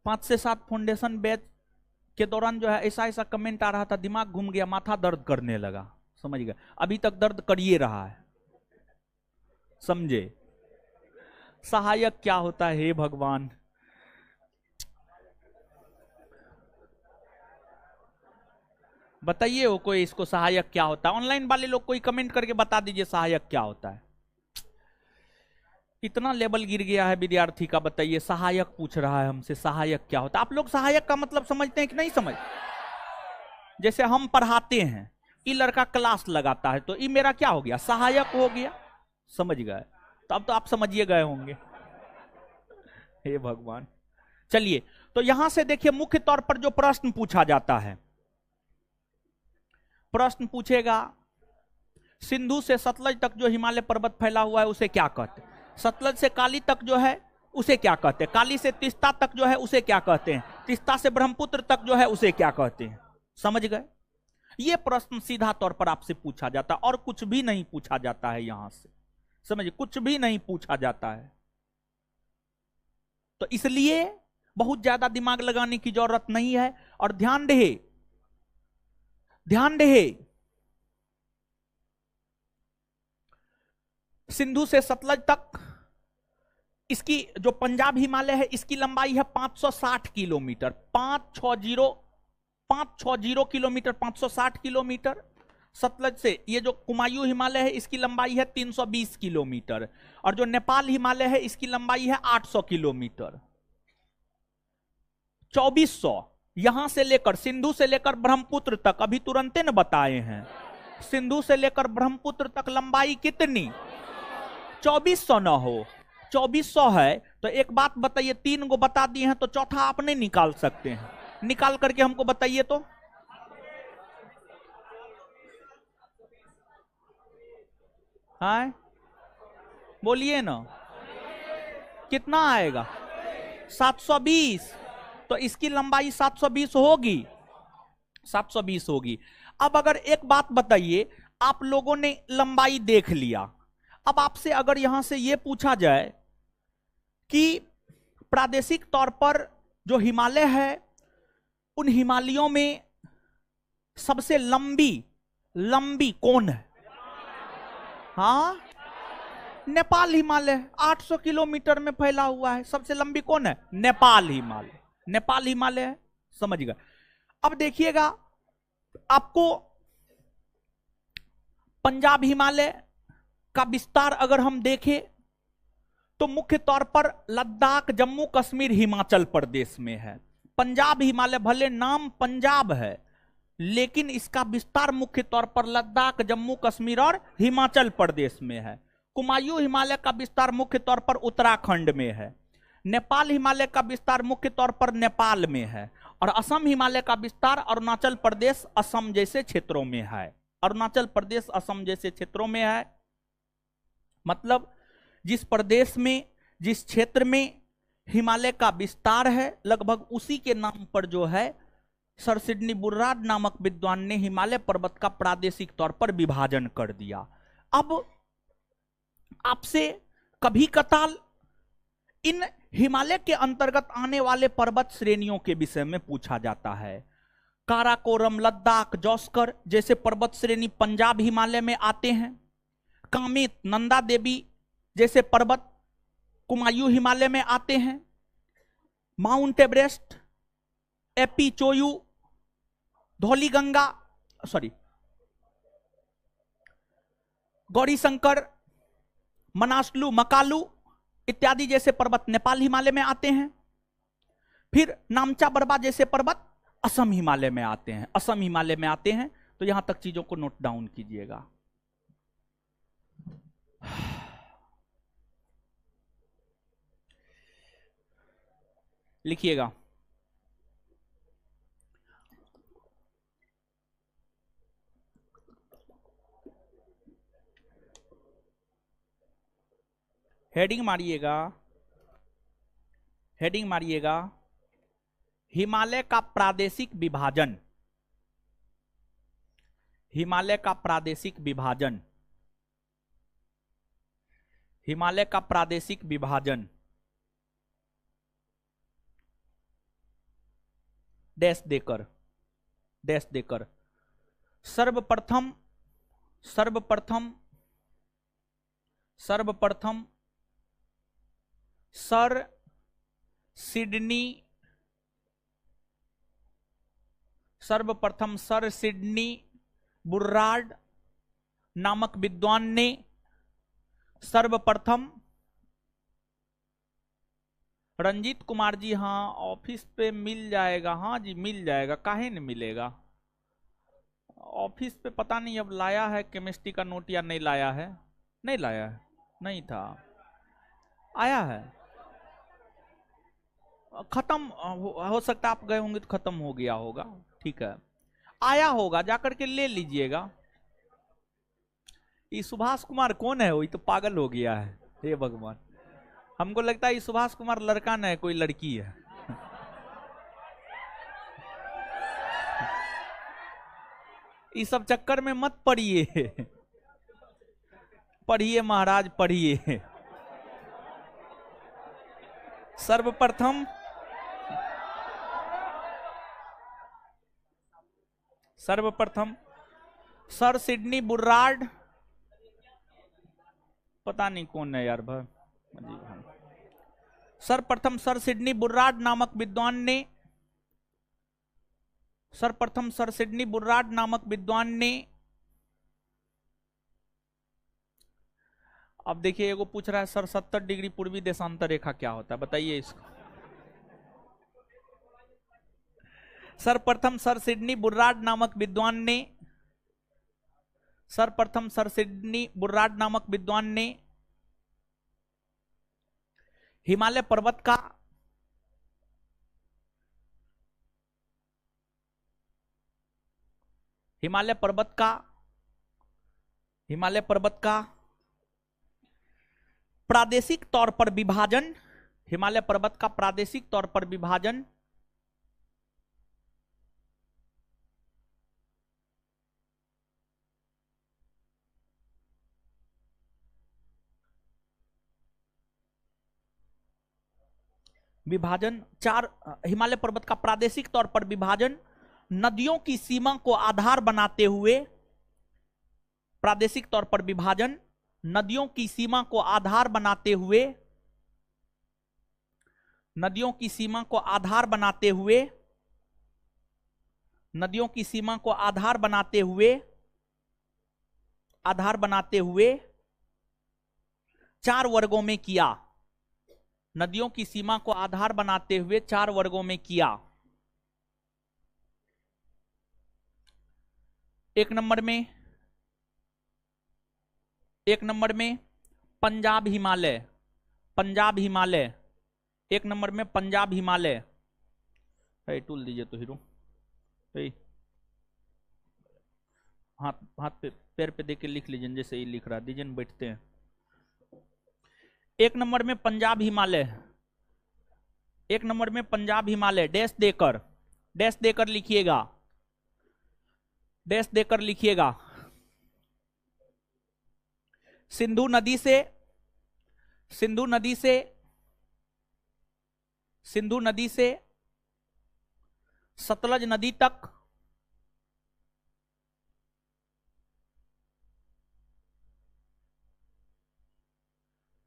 5 से 7 फाउंडेशन बैच के दौरान जो है ऐसा ऐसा कमेंट आ रहा था, दिमाग घूम गया, माथा दर्द करने लगा, समझ गए, अभी तक दर्द करिए रहा है, समझे। सहायक क्या होता है, हे भगवान। बताइए वो कोई इसको सहायक क्या होता है, ऑनलाइन वाले लोग कोई कमेंट करके बता दीजिए सहायक क्या होता है। इतना लेवल गिर गया है विद्यार्थी का, बताइए। सहायक पूछ रहा है हमसे, सहायक क्या होता है? आप लोग सहायक का मतलब समझते हैं कि नहीं समझ? जैसे हम पढ़ाते हैं, ये लड़का क्लास लगाता है, तो ये मेरा क्या हो गया? सहायक हो गया। समझ गए? तो अब तो आप समझिए गए होंगे। हे भगवान। चलिए, तो यहां से देखिए मुख्य तौर पर जो प्रश्न पूछा जाता है, प्रश्न पूछेगा सिंधु से सतलज तक जो हिमालय पर्वत फैला हुआ है उसे क्या कहते हैं? सतलज से काली तक जो है उसे क्या कहते हैं? काली से तीस्ता तक जो है उसे क्या कहते हैं? तीस्ता से ब्रह्मपुत्र तक जो है उसे क्या कहते हैं? समझ गए? यह प्रश्न सीधा तौर पर आपसे पूछा जाता है, और कुछ भी नहीं पूछा जाता है यहां से। समझिए, कुछ भी नहीं पूछा जाता है। तो इसलिए बहुत ज्यादा दिमाग लगाने की जरूरत नहीं है। और ध्यान रहे, ध्यान रहे, सिंधु से सतलज तक इसकी जो पंजाब हिमालय है, इसकी लंबाई है 560 किलोमीटर। 560 kilometre, 560 kilometre. सतलज से ये जो कुमायूं हिमालय है, इसकी लंबाई है 320 किलोमीटर। और जो नेपाल हिमालय है, इसकी लंबाई है 800 किलोमीटर। 2400 यहां से लेकर, सिंधु से लेकर ब्रह्मपुत्र तक, अभी तुरंत न बताए हैं, सिंधु से लेकर ब्रह्मपुत्र तक लंबाई कितनी? 2400 ना हो, 2400 है। तो एक बात बताइए, 3 को बता दिए हैं, तो चौथा आप नहीं निकाल सकते हैं? निकाल करके हमको बताइए तो। हाँ, बोलिए ना, कितना आएगा? 720। तो इसकी लंबाई 720 होगी, 720 होगी। अब अगर एक बात बताइए, आप लोगों ने लंबाई देख लिया, अब आपसे अगर यहां से यह पूछा जाए कि प्रादेशिक तौर पर जो हिमालय है, उन हिमालयों में सबसे लंबी लंबी कौन है? हाँ, नेपाल हिमालय 800 किलोमीटर में फैला हुआ है। सबसे लंबी कौन है? नेपाल हिमालय, नेपाल हिमालय है। समझ गए? अब देखिएगा, आपको पंजाब हिमालय का विस्तार अगर हम देखें तो मुख्य तौर पर लद्दाख, जम्मू कश्मीर, हिमाचल प्रदेश में है। पंजाब हिमालय भले नाम पंजाब है, लेकिन इसका विस्तार मुख्य तौर पर लद्दाख, जम्मू कश्मीर और हिमाचल प्रदेश में है। कुमायूं हिमालय का विस्तार मुख्य तौर पर उत्तराखंड में है। नेपाल हिमालय का विस्तार मुख्य तौर पर नेपाल में है। और असम हिमालय का विस्तार अरुणाचल प्रदेश, असम जैसे क्षेत्रों में है। अरुणाचल प्रदेश, असम जैसे क्षेत्रों में है। मतलब जिस प्रदेश में, जिस क्षेत्र में हिमालय का विस्तार है, लगभग उसी के नाम पर जो है सर सिडनी बुर्राड नामक विद्वान ने हिमालय पर्वत का प्रादेशिक तौर पर विभाजन कर दिया। अब आपसे कभी कताल इन हिमालय के अंतर्गत आने वाले पर्वत श्रेणियों के विषय में पूछा जाता है। काराकोरम, लद्दाख, जौस्कर जैसे पर्वत श्रेणी पंजाब हिमालय में आते हैं। कामित, नंदा देवी जैसे पर्वत कुमायूं हिमालय में आते हैं। माउंट एवरेस्ट, एपी चोयू, धौलीगंगा, गौरीशंकर, मनासलू, मकालू इत्यादि जैसे पर्वत नेपाल हिमालय में आते हैं। फिर नामचा बरबा जैसे पर्वत असम हिमालय में आते हैं, असम हिमालय में आते हैं। तो यहां तक चीजों को नोट डाउन कीजिएगा। लिखिएगा, हेडिंग मारिएगा, हेडिंग मारिएगा, हिमालय का प्रादेशिक विभाजन, हिमालय का प्रादेशिक विभाजन, हिमालय का प्रादेशिक विभाजन, डैश देकर, डैश देकर, सर्वप्रथम सर्वप्रथम सर्वप्रथम सर सिडनी, सर्वप्रथम सर सिडनी बुर्राड नामक विद्वान ने सर्वप्रथम रंजीत कुमार जी, हाँ ऑफिस पे मिल जाएगा। हाँ जी मिल जाएगा, काहे नहीं मिलेगा। ऑफिस पे पता नहीं अब लाया है केमिस्ट्री का नोट या नहीं लाया है। नहीं लाया है, नहीं था। आया है, खत्म हो सकता है आप गए होंगे तो खत्म हो गया होगा। ठीक है, आया होगा, जाकर के ले लीजिएगा। ये सुभाष कुमार कौन है? वही तो पागल हो गया है, हे भगवान। हमको लगता है ये सुभाष कुमार लड़का न है, कोई लड़की है। इस सब चक्कर में मत पड़िए, पढ़िए महाराज पढ़िए। सर्वप्रथम सर सिडनी बुर्रार्ड, पता नहीं कौन है यार भाई, सर्वप्रथम सर सिडनी बुर्रार्ड नामक विद्वान ने, सर्वप्रथम सर सिडनी बुर्रार्ड नामक विद्वान ने, अब देखिए एगो पूछ रहा है सर 70 डिग्री पूर्वी देशांतर रेखा क्या होता है, बताइए इसको। सर्वप्रथम सर सिडनी बुर्रार्ड नामक विद्वान ने, सर्वप्रथम सर सिडनी बुर्रार्ड नामक विद्वान ने हिमालय पर्वत का हिमालय पर्वत का प्रादेशिक तौर पर विभाजन, हिमालय पर्वत का प्रादेशिक तौर पर विभाजन चार, हिमालय पर्वत का प्रादेशिक तौर पर विभाजन नदियों की सीमा को आधार बनाते हुए, प्रादेशिक तौर पर विभाजन नदियों की सीमा को आधार बनाते हुए, नदियों की सीमा को आधार बनाते हुए, नदियों की सीमा को आधार बनाते हुए 4 वर्गों में किया, नदियों की सीमा को आधार बनाते हुए 4 वर्गों में किया। एक नंबर में पंजाब हिमालय, एक नंबर में पंजाब हिमालय। टूल दीजिए तो हीरो, हाथ पे पैर पे देके लिख लीजिए, जैसे ये लिख रहा है, दीजिए बैठते हैं। एक नंबर में पंजाब हिमालय, एक नंबर में पंजाब हिमालय, डैश देकर लिखिएगा, डैश देकर लिखिएगा। सिंधु नदी से सतलज नदी तक,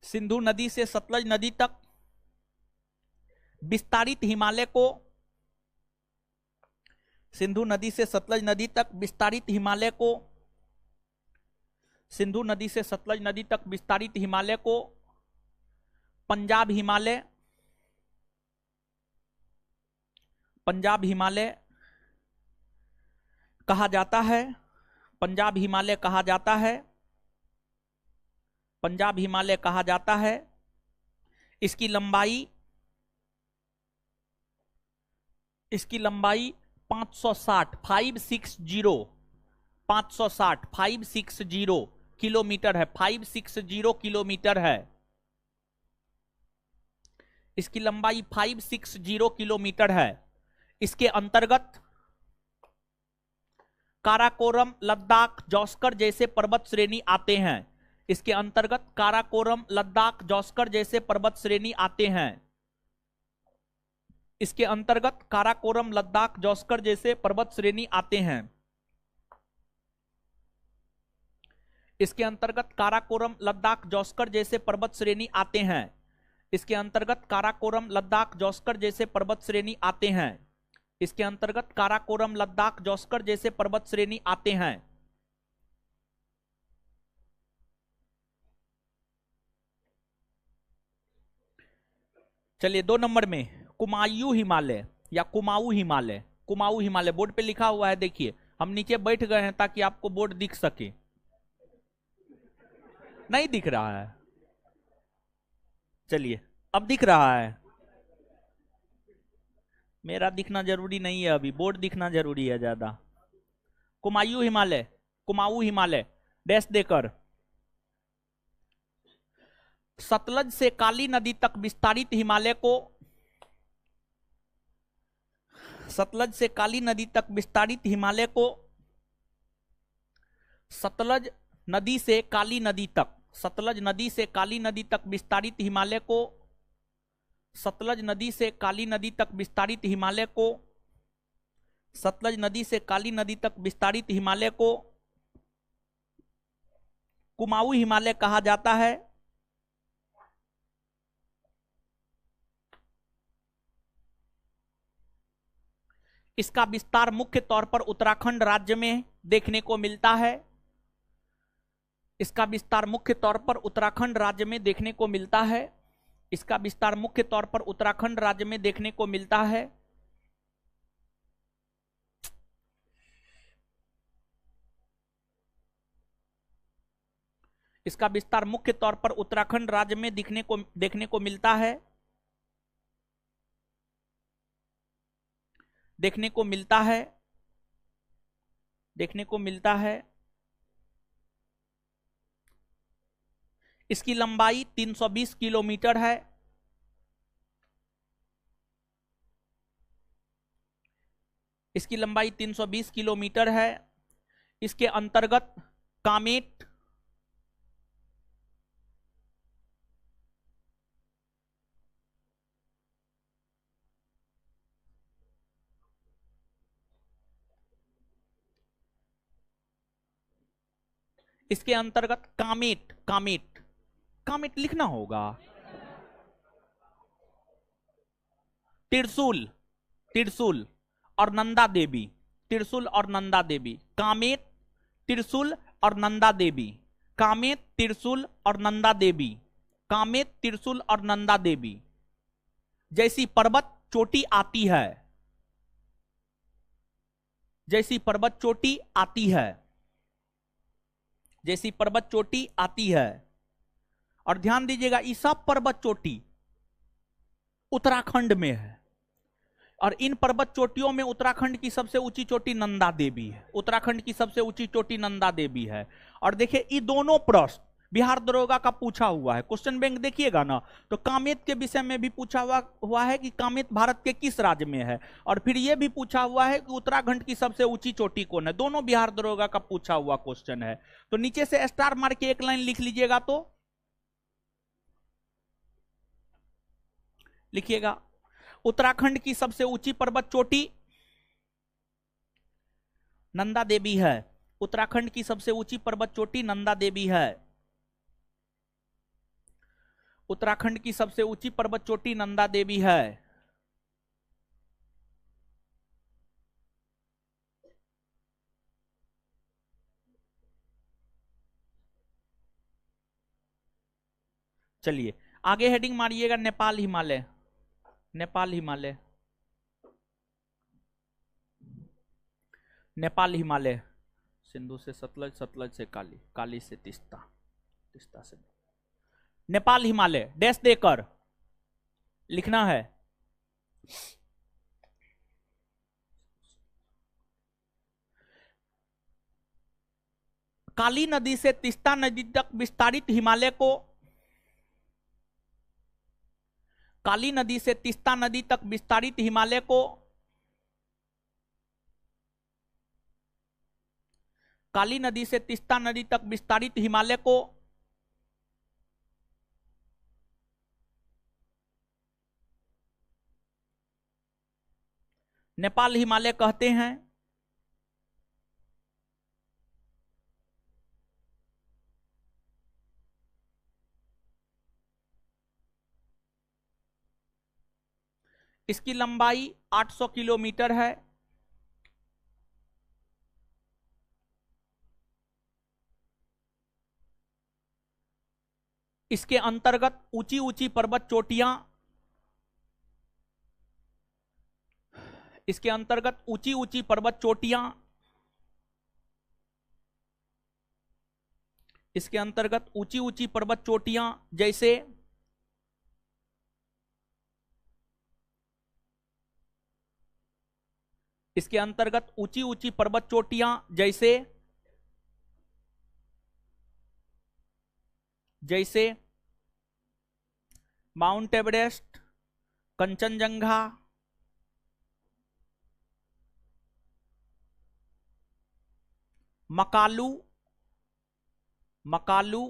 सिंधु नदी से सतलज नदी तक विस्तारित हिमालय को, सिंधु नदी से सतलज नदी तक विस्तारित हिमालय को, सिंधु नदी से सतलज नदी तक विस्तारित हिमालय को पंजाब हिमालय कहा जाता है, पंजाब हिमालय कहा जाता है, पंजाब हिमालय कहा जाता है। इसकी लंबाई 560 किलोमीटर है, 560 किलोमीटर है। इसकी लंबाई 560 किलोमीटर है। इसके अंतर्गत काराकोरम, लद्दाख, जौस्कर जैसे पर्वत श्रेणी आते हैं। इसके अंतर्गत काराकोरम, लद्दाख, जौस्कर जैसे पर्वत श्रेणी आते हैं। इसके अंतर्गत काराकोरम, लद्दाख, जौस्कर जैसे पर्वत श्रेणी आते हैं। इसके अंतर्गत काराकोरम, लद्दाख, जौस्कर जैसे पर्वत श्रेणी आते हैं। इसके अंतर्गत काराकोरम, लद्दाख, जौस्कर जैसे पर्वत श्रेणी आते हैं। इसके अंतर्गत काराकोरम, लद्दाख, जौस्कर जैसे पर्वत श्रेणी आते हैं। चलिए 2 नंबर में कुमायूं हिमालय या कुमाऊं हिमालय। कुमाऊं हिमालय बोर्ड पे लिखा हुआ है, देखिए हम नीचे बैठ गए हैं ताकि आपको बोर्ड दिख सके। नहीं दिख रहा है, चलिए अब दिख रहा है। मेरा दिखना जरूरी नहीं है, अभी बोर्ड दिखना जरूरी है ज्यादा। कुमायूं हिमालय, कुमाऊं हिमालय डैश देकर सतलज से काली नदी तक विस्तारित हिमालय को, सतलज से काली नदी तक विस्तारित हिमालय को, सतलज नदी से काली नदी तक, सतलज नदी से काली नदी तक विस्तारित हिमालय को, सतलज नदी से काली नदी तक विस्तारित हिमालय को, सतलज नदी से काली नदी तक विस्तारित हिमालय को कुमाऊं हिमालय कहा जाता है। इसका विस्तार मुख्य तौर पर उत्तराखंड राज्य में देखने को मिलता है। इसका विस्तार मुख्य तौर पर उत्तराखंड राज्य में देखने को मिलता है। इसका विस्तार मुख्य तौर पर उत्तराखंड राज्य में देखने को मिलता है। इसका विस्तार मुख्य तौर पर उत्तराखंड राज्य में देखने को मिलता है। देखने को मिलता है, देखने को मिलता है। इसकी लंबाई 320 किलोमीटर है। इसकी लंबाई 320 किलोमीटर है। इसके अंतर्गत कामेट, इसके अंतर्गत कामेट, कामेट, कामेट लिखना होगा, त्रिशूल, त्रिशूल और नंदा देवी, त्रिशूल और नंदा देवी, कामेट, त्रिशूल और नंदा देवी, कामेट, त्रिशूल और नंदा देवी, कामेट, त्रिशूल और नंदा देवी जैसी पर्वत चोटी आती है, जैसी पर्वत चोटी आती है, जैसी पर्वत चोटी आती है। और ध्यान दीजिएगा, ये सब पर्वत चोटी उत्तराखंड में है। और इन पर्वत चोटियों में उत्तराखंड की सबसे ऊंची चोटी नंदा देवी है। उत्तराखंड की सबसे ऊंची चोटी नंदा देवी है। और देखिए ये दोनों प्रश्न बिहार दरोगा का पूछा हुआ है। क्वेश्चन बैंक देखिएगा ना, तो कामेत के विषय में भी पूछा हुआ है कि कामेत भारत के किस राज्य में है, और फिर यह भी पूछा हुआ है कि उत्तराखंड की सबसे ऊंची चोटी कौन है। दोनों बिहार दरोगा का पूछा हुआ क्वेश्चन है। तो नीचे से स्टार मार के एक लाइन लिख लीजिएगा, तो लिखिएगा उत्तराखंड की सबसे ऊंची पर्वत चोटी नंदा देवी है। उत्तराखंड की सबसे ऊंची पर्वत चोटी नंदा देवी है। उत्तराखंड की सबसे ऊंची पर्वत चोटी नंदा देवी है। चलिए आगे हेडिंग मारिएगा नेपाल हिमालय। नेपाल हिमालय, नेपाल हिमालय सिंधु से सतलज, सतलज से काली, काली से तीस्ता, तीस्ता से नेपाल हिमालय डैश देकर लिखना है। काली नदी से तीस्ता नदी तक विस्तारित हिमालय को, काली नदी से तीस्ता नदी तक विस्तारित हिमालय को, काली नदी से तीस्ता नदी तक विस्तारित हिमालय को नेपाल हिमालय कहते हैं। इसकी लंबाई 800 किलोमीटर है। इसके अंतर्गत ऊंची ऊंची पर्वत चोटियां, इसके अंतर्गत ऊंची ऊंची पर्वत चोटियां, इसके अंतर्गत ऊंची ऊंची पर्वत चोटियां जैसे इसके अंतर्गत ऊंची ऊंची पर्वत चोटियां जैसे जैसे माउंट एवरेस्ट, कंचनजंगा, मकालू, मकालू,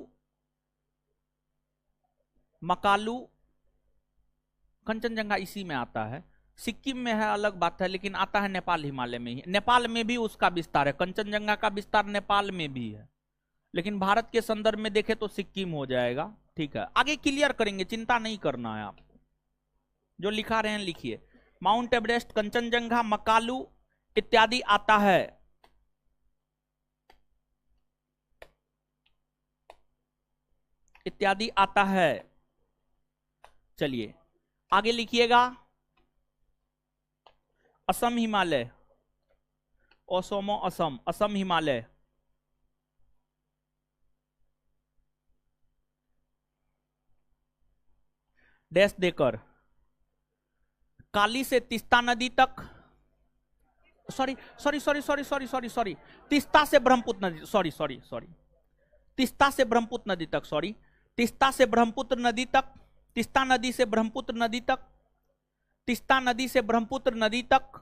मकालू, कंचनजंगा इसी में आता है। सिक्किम में है अलग बात है, लेकिन आता है नेपाल हिमालय में ही। नेपाल में भी उसका विस्तार है, कंचनजंगा का विस्तार नेपाल में भी है, लेकिन भारत के संदर्भ में देखें तो सिक्किम हो जाएगा। ठीक है, आगे क्लियर करेंगे, चिंता नहीं करना है आपको। जो लिखा रहे हैं लिखिए। माउंट एवरेस्ट, कंचनजंगा, मकालू इत्यादि आता है। इत्यादि आता है। चलिए आगे लिखिएगा। असम हिमालय, ओसोमो असम, असम हिमालय, डैश देकर काली से तीस्ता नदी तक, sorry sorry sorry sorry sorry sorry sorry Teesta से ब्रह्मपुत्र नदी, सॉरी सॉरी सॉरी तीस्ता से ब्रह्मपुत्र नदी तक, सॉरी तीस्ता से ब्रह्मपुत्र नदी तक, तीस्ता नदी से ब्रह्मपुत्र नदी तक, तीस्ता नदी से ब्रह्मपुत्र नदी तक,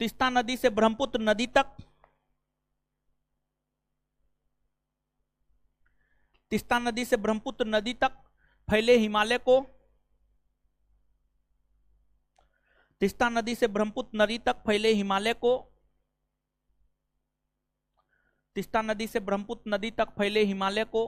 तीस्ता नदी से ब्रह्मपुत्र नदी तक, तीस्ता नदी से ब्रह्मपुत्र नदी तक फैले हिमालय को, तीस्ता नदी से ब्रह्मपुत्र नदी तक फैले हिमालय को, तीस्ता नदी से ब्रह्मपुत्र नदी तक फैले हिमालय को,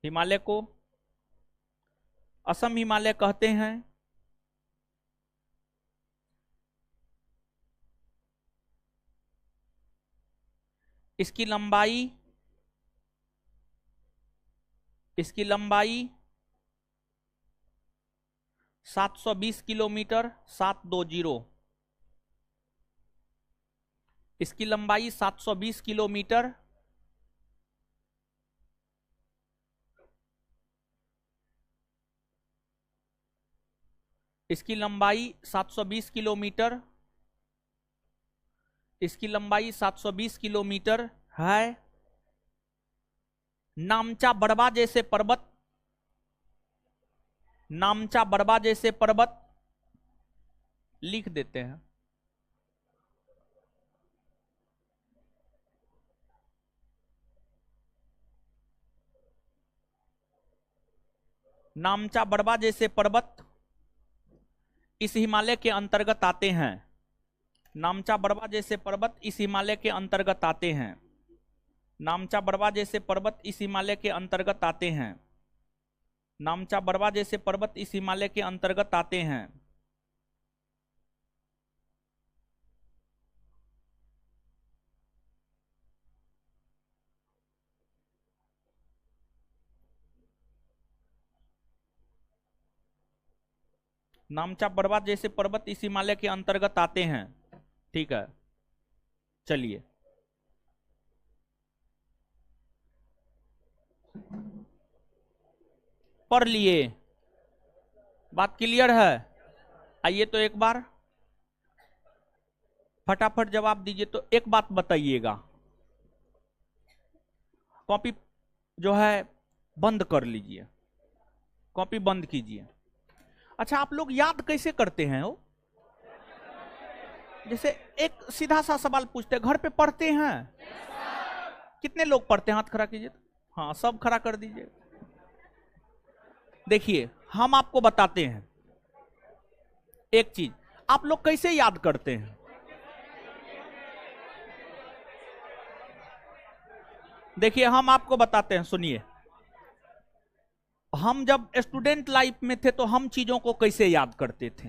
हिमालय को असम हिमालय कहते हैं। इसकी लंबाई 720 किलोमीटर, 720, इसकी लंबाई 720 किलोमीटर, इसकी लंबाई 720 किलोमीटर, इसकी लंबाई 720 किलोमीटर है। नामचा बड़वा जैसे पर्वत, नामचा बड़वा जैसे पर्वत लिख देते हैं। नामचा बड़वा जैसे पर्वत इस हिमालय के अंतर्गत आते हैं। नामचा बड़वा जैसे पर्वत इस हिमालय के अंतर्गत आते हैं। नामचा बड़वा जैसे पर्वत इस हिमालय के अंतर्गत आते हैं। नामचा बड़वा जैसे पर्वत इस हिमालय के अंतर्गत आते हैं। नामचा बड़वा जैसे पर्वत इस हिमालय के अंतर्गत आते हैं। ठीक है, चलिए पढ़ लिए, बात क्लियर है। आइए तो एक बार फटाफट जवाब दीजिए। तो एक बात बताइएगा, कॉपी जो है बंद कर लीजिए, कॉपी बंद कीजिए। अच्छा, आप लोग याद कैसे करते हैं? हो जैसे एक सीधा सा सवाल पूछते हैं, घर पे पढ़ते हैं? कितने लोग पढ़ते हैं? हाथ खड़ा कीजिए। हाँ, सब खड़ा कर दीजिए। देखिए, हम आपको बताते हैं एक चीज, आप लोग कैसे याद करते हैं? देखिए, हम आपको बताते हैं, सुनिए। हम जब स्टूडेंट लाइफ में थे तो हम चीजों को कैसे याद करते थे?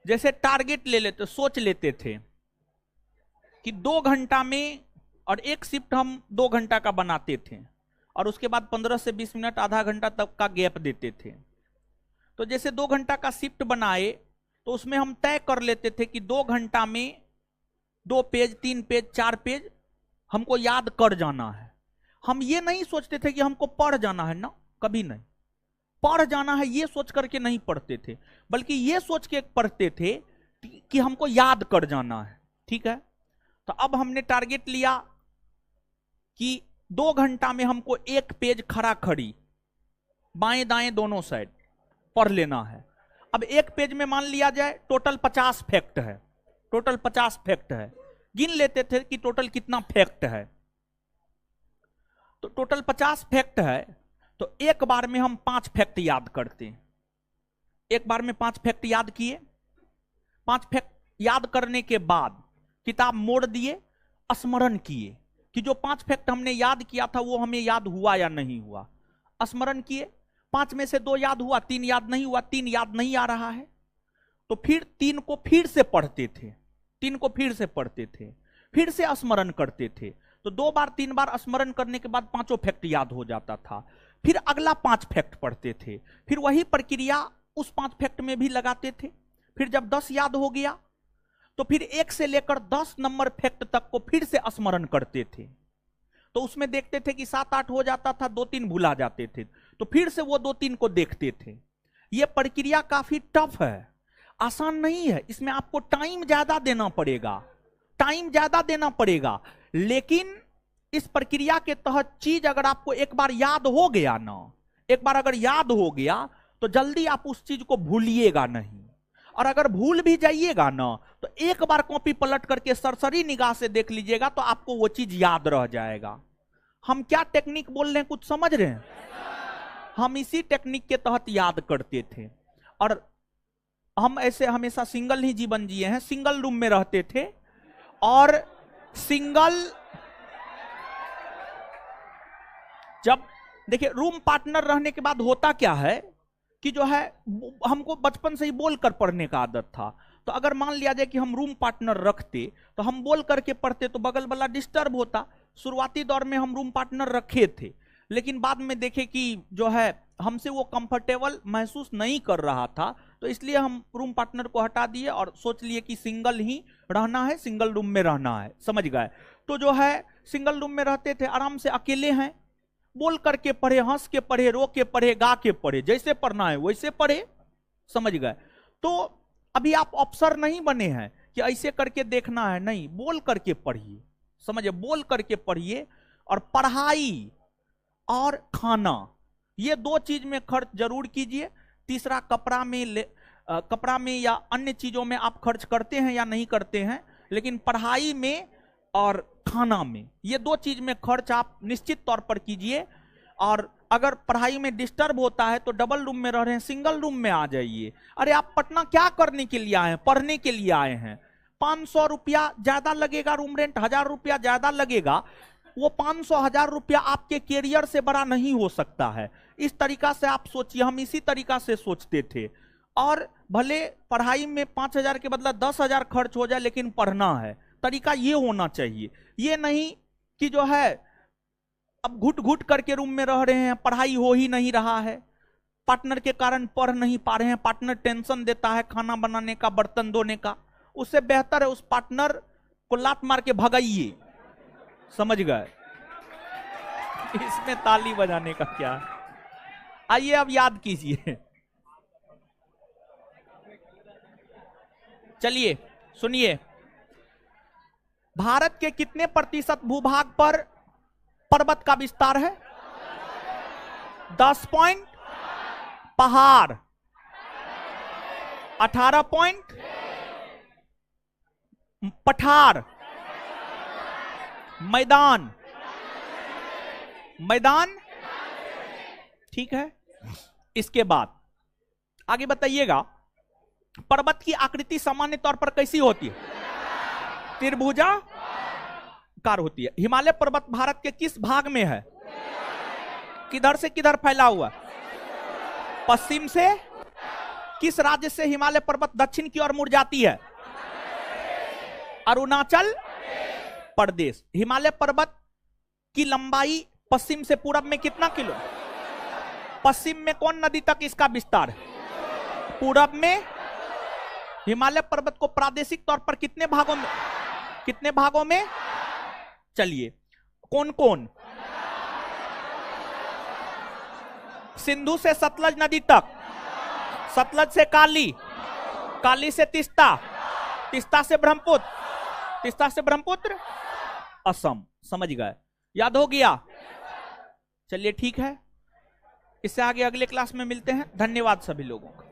जैसे टारगेट ले लेते, सोच लेते थे कि 2 घंटा में, और एक शिफ्ट हम 2 घंटा का बनाते थे और उसके बाद 15 से 20 मिनट आधा घंटा तक का गैप देते थे। तो जैसे 2 घंटा का शिफ्ट बनाए तो उसमें हम तय कर लेते थे कि 2 घंटा में 2 पेज, 3 पेज, 4 पेज हमको याद कर जाना है। हम ये नहीं सोचते थे कि हमको पढ़ जाना है ना, कभी नहीं। पढ़ जाना है ये सोच करके नहीं पढ़ते थे, बल्कि ये सोच के पढ़ते थे कि हमको याद कर जाना है। ठीक है, तो अब हमने टारगेट लिया कि 2 घंटा में हमको 1 पेज खड़ा खड़ी बाएं दाएं दोनों साइड पढ़ लेना है। अब 1 पेज में मान लिया जाए टोटल 50 फैक्ट है, टोटल 50 फैक्ट है। गिन लेते थे कि टोटल कितना फैक्ट है, तो टोटल 50 फैक्ट है। तो एक बार में हम 5 फैक्ट याद करते हैं। एक बार में 5 फैक्ट याद किए। 5 फैक्ट याद करने के बाद किताब मोड़ दिए, स्मरण किए कि जो 5 फैक्ट हमने याद किया था वो हमें याद हुआ या नहीं हुआ। स्मरण किए, 5 में से 2 याद हुआ, 3 याद नहीं हुआ, 3 याद नहीं आ रहा है, तो फिर 3 को फिर से पढ़ते थे, 3 को फिर से पढ़ते थे, फिर से स्मरण करते थे। तो 2 बार 3 बार स्मरण करने के बाद 5 फैक्ट याद हो जाता था। फिर अगला 5 फैक्ट पढ़ते थे, फिर वही प्रक्रिया उस 5 फैक्ट में भी लगाते थे। फिर जब 10 याद हो गया तो फिर 1 से लेकर 10 नंबर फैक्ट तक को फिर से स्मरण करते थे। तो उसमें देखते थे कि 7-8 हो जाता था, 2-3 भुला जाते थे, तो फिर से वो 2-3 को देखते थे। यह प्रक्रिया काफी टफ है, आसान नहीं है। इसमें आपको टाइम ज्यादा देना पड़ेगा, टाइम ज्यादा देना पड़ेगा। लेकिन इस प्रक्रिया के तहत चीज अगर आपको एक बार याद हो गया ना, एक बार अगर याद हो गया तो जल्दी आप उस चीज को भूलिएगा नहीं। और अगर भूल भी जाइएगा ना तो एक बार कॉपी पलट करके सरसरी निगाह से देख लीजिएगा तो आपको वो चीज याद रह जाएगा। हम क्या टेक्निक बोल रहे हैं, कुछ समझ रहे हैं? हम इसी टेक्निक के तहत याद करते थे। और हम ऐसे हमेशा सिंगल ही जीवन जिए हैं, सिंगल रूम में रहते थे। और सिंगल, जब देखिए रूम पार्टनर रहने के बाद होता क्या है कि जो है हमको बचपन से ही बोल कर पढ़ने का आदत था। तो अगर मान लिया जाए कि हम रूम पार्टनर रखते तो हम बोल करके पढ़ते तो बगल वाला डिस्टर्ब होता। शुरुआती दौर में हम रूम पार्टनर रखे थे, लेकिन बाद में देखे कि जो है हमसे वो कंफर्टेबल महसूस नहीं कर रहा था, तो इसलिए हम रूम पार्टनर को हटा दिए और सोच लिए कि सिंगल ही रहना है, सिंगल रूम में रहना है। समझ गए? तो जो है सिंगल रूम में रहते थे, आराम से अकेले हैं, बोल करके पढ़े, हंस के पढ़े, रो के पढ़े, गा के पढ़े, जैसे पढ़ना है वैसे पढ़े। समझ गए? तो अभी आप अफसर नहीं बने हैं कि ऐसे करके देखना है, नहीं, बोल करके पढ़िए। समझे? बोल करके पढ़िए। और पढ़ाई और खाना, ये 2 चीज में खर्च जरूर कीजिए। तीसरा कपड़ा में या अन्य चीजों में आप खर्च करते हैं या नहीं करते हैं, लेकिन पढ़ाई में और खाना में, ये 2 चीज में खर्च आप निश्चित तौर पर कीजिए। और अगर पढ़ाई में डिस्टर्ब होता है तो डबल रूम में रह रहे हैं, सिंगल रूम में आ जाइए। अरे आप पटना क्या करने के लिए आए हैं? पढ़ने के लिए आए हैं। 500 रुपया ज्यादा लगेगा रूम रेंट, 1000 रुपया ज्यादा लगेगा, वो 500-1000 रुपया आपके कैरियर से बड़ा नहीं हो सकता है। इस तरीका से आप सोचिए, हम इसी तरीका से सोचते थे। और भले पढ़ाई में 5000 के बदला 10,000 खर्च हो जाए, लेकिन पढ़ना है। तरीका ये होना चाहिए, ये नहीं कि जो है अब घुट घुट करके रूम में रह रहे हैं, पढ़ाई हो ही नहीं रहा है, पार्टनर के कारण पढ़ नहीं पा रहे हैं, पार्टनर टेंशन देता है खाना बनाने का, बर्तन धोने का। उससे बेहतर है उस पार्टनर को लात मार के भगाइए। समझ गए? इसमें ताली बजाने का क्या? आइए अब याद कीजिए। चलिए सुनिए, भारत के कितने प्रतिशत भूभाग पर पर्वत का विस्तार है? 10 पॉइंट, पहाड़ 18 पॉइंट, पठार, मैदान, मैदान, ठीक है। इसके बाद आगे बताइएगा, पर्वत की आकृति सामान्य तौर पर कैसी होती है? त्रिभुजाकार होती है। हिमालय पर्वत भारत के किस भाग में है? किधर से किधर फैला हुआ? पश्चिम से किस राज्य से हिमालय पर्वत दक्षिण की ओर मुड़ जाती है? अरुणाचल प्रदेश। हिमालय पर्वत की लंबाई पश्चिम से पूरब में कितना किलो? पश्चिम में कौन नदी तक इसका विस्तार है? पूरब में। हिमालय पर्वत को प्रादेशिक तौर पर कितने भागों में चलिए, कौन कौन? सिंधु से सतलज नदी तक, सतलज से काली, काली से तीस्ता, तीस्ता से ब्रह्मपुत्र, तीस्ता से ब्रह्मपुत्र असम। समझ गए? याद हो गया? चलिए ठीक है, इससे आगे अगले क्लास में मिलते हैं। धन्यवाद सभी लोगों का।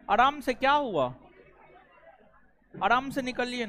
आराम से, क्या हुआ? आराम से निकलिए।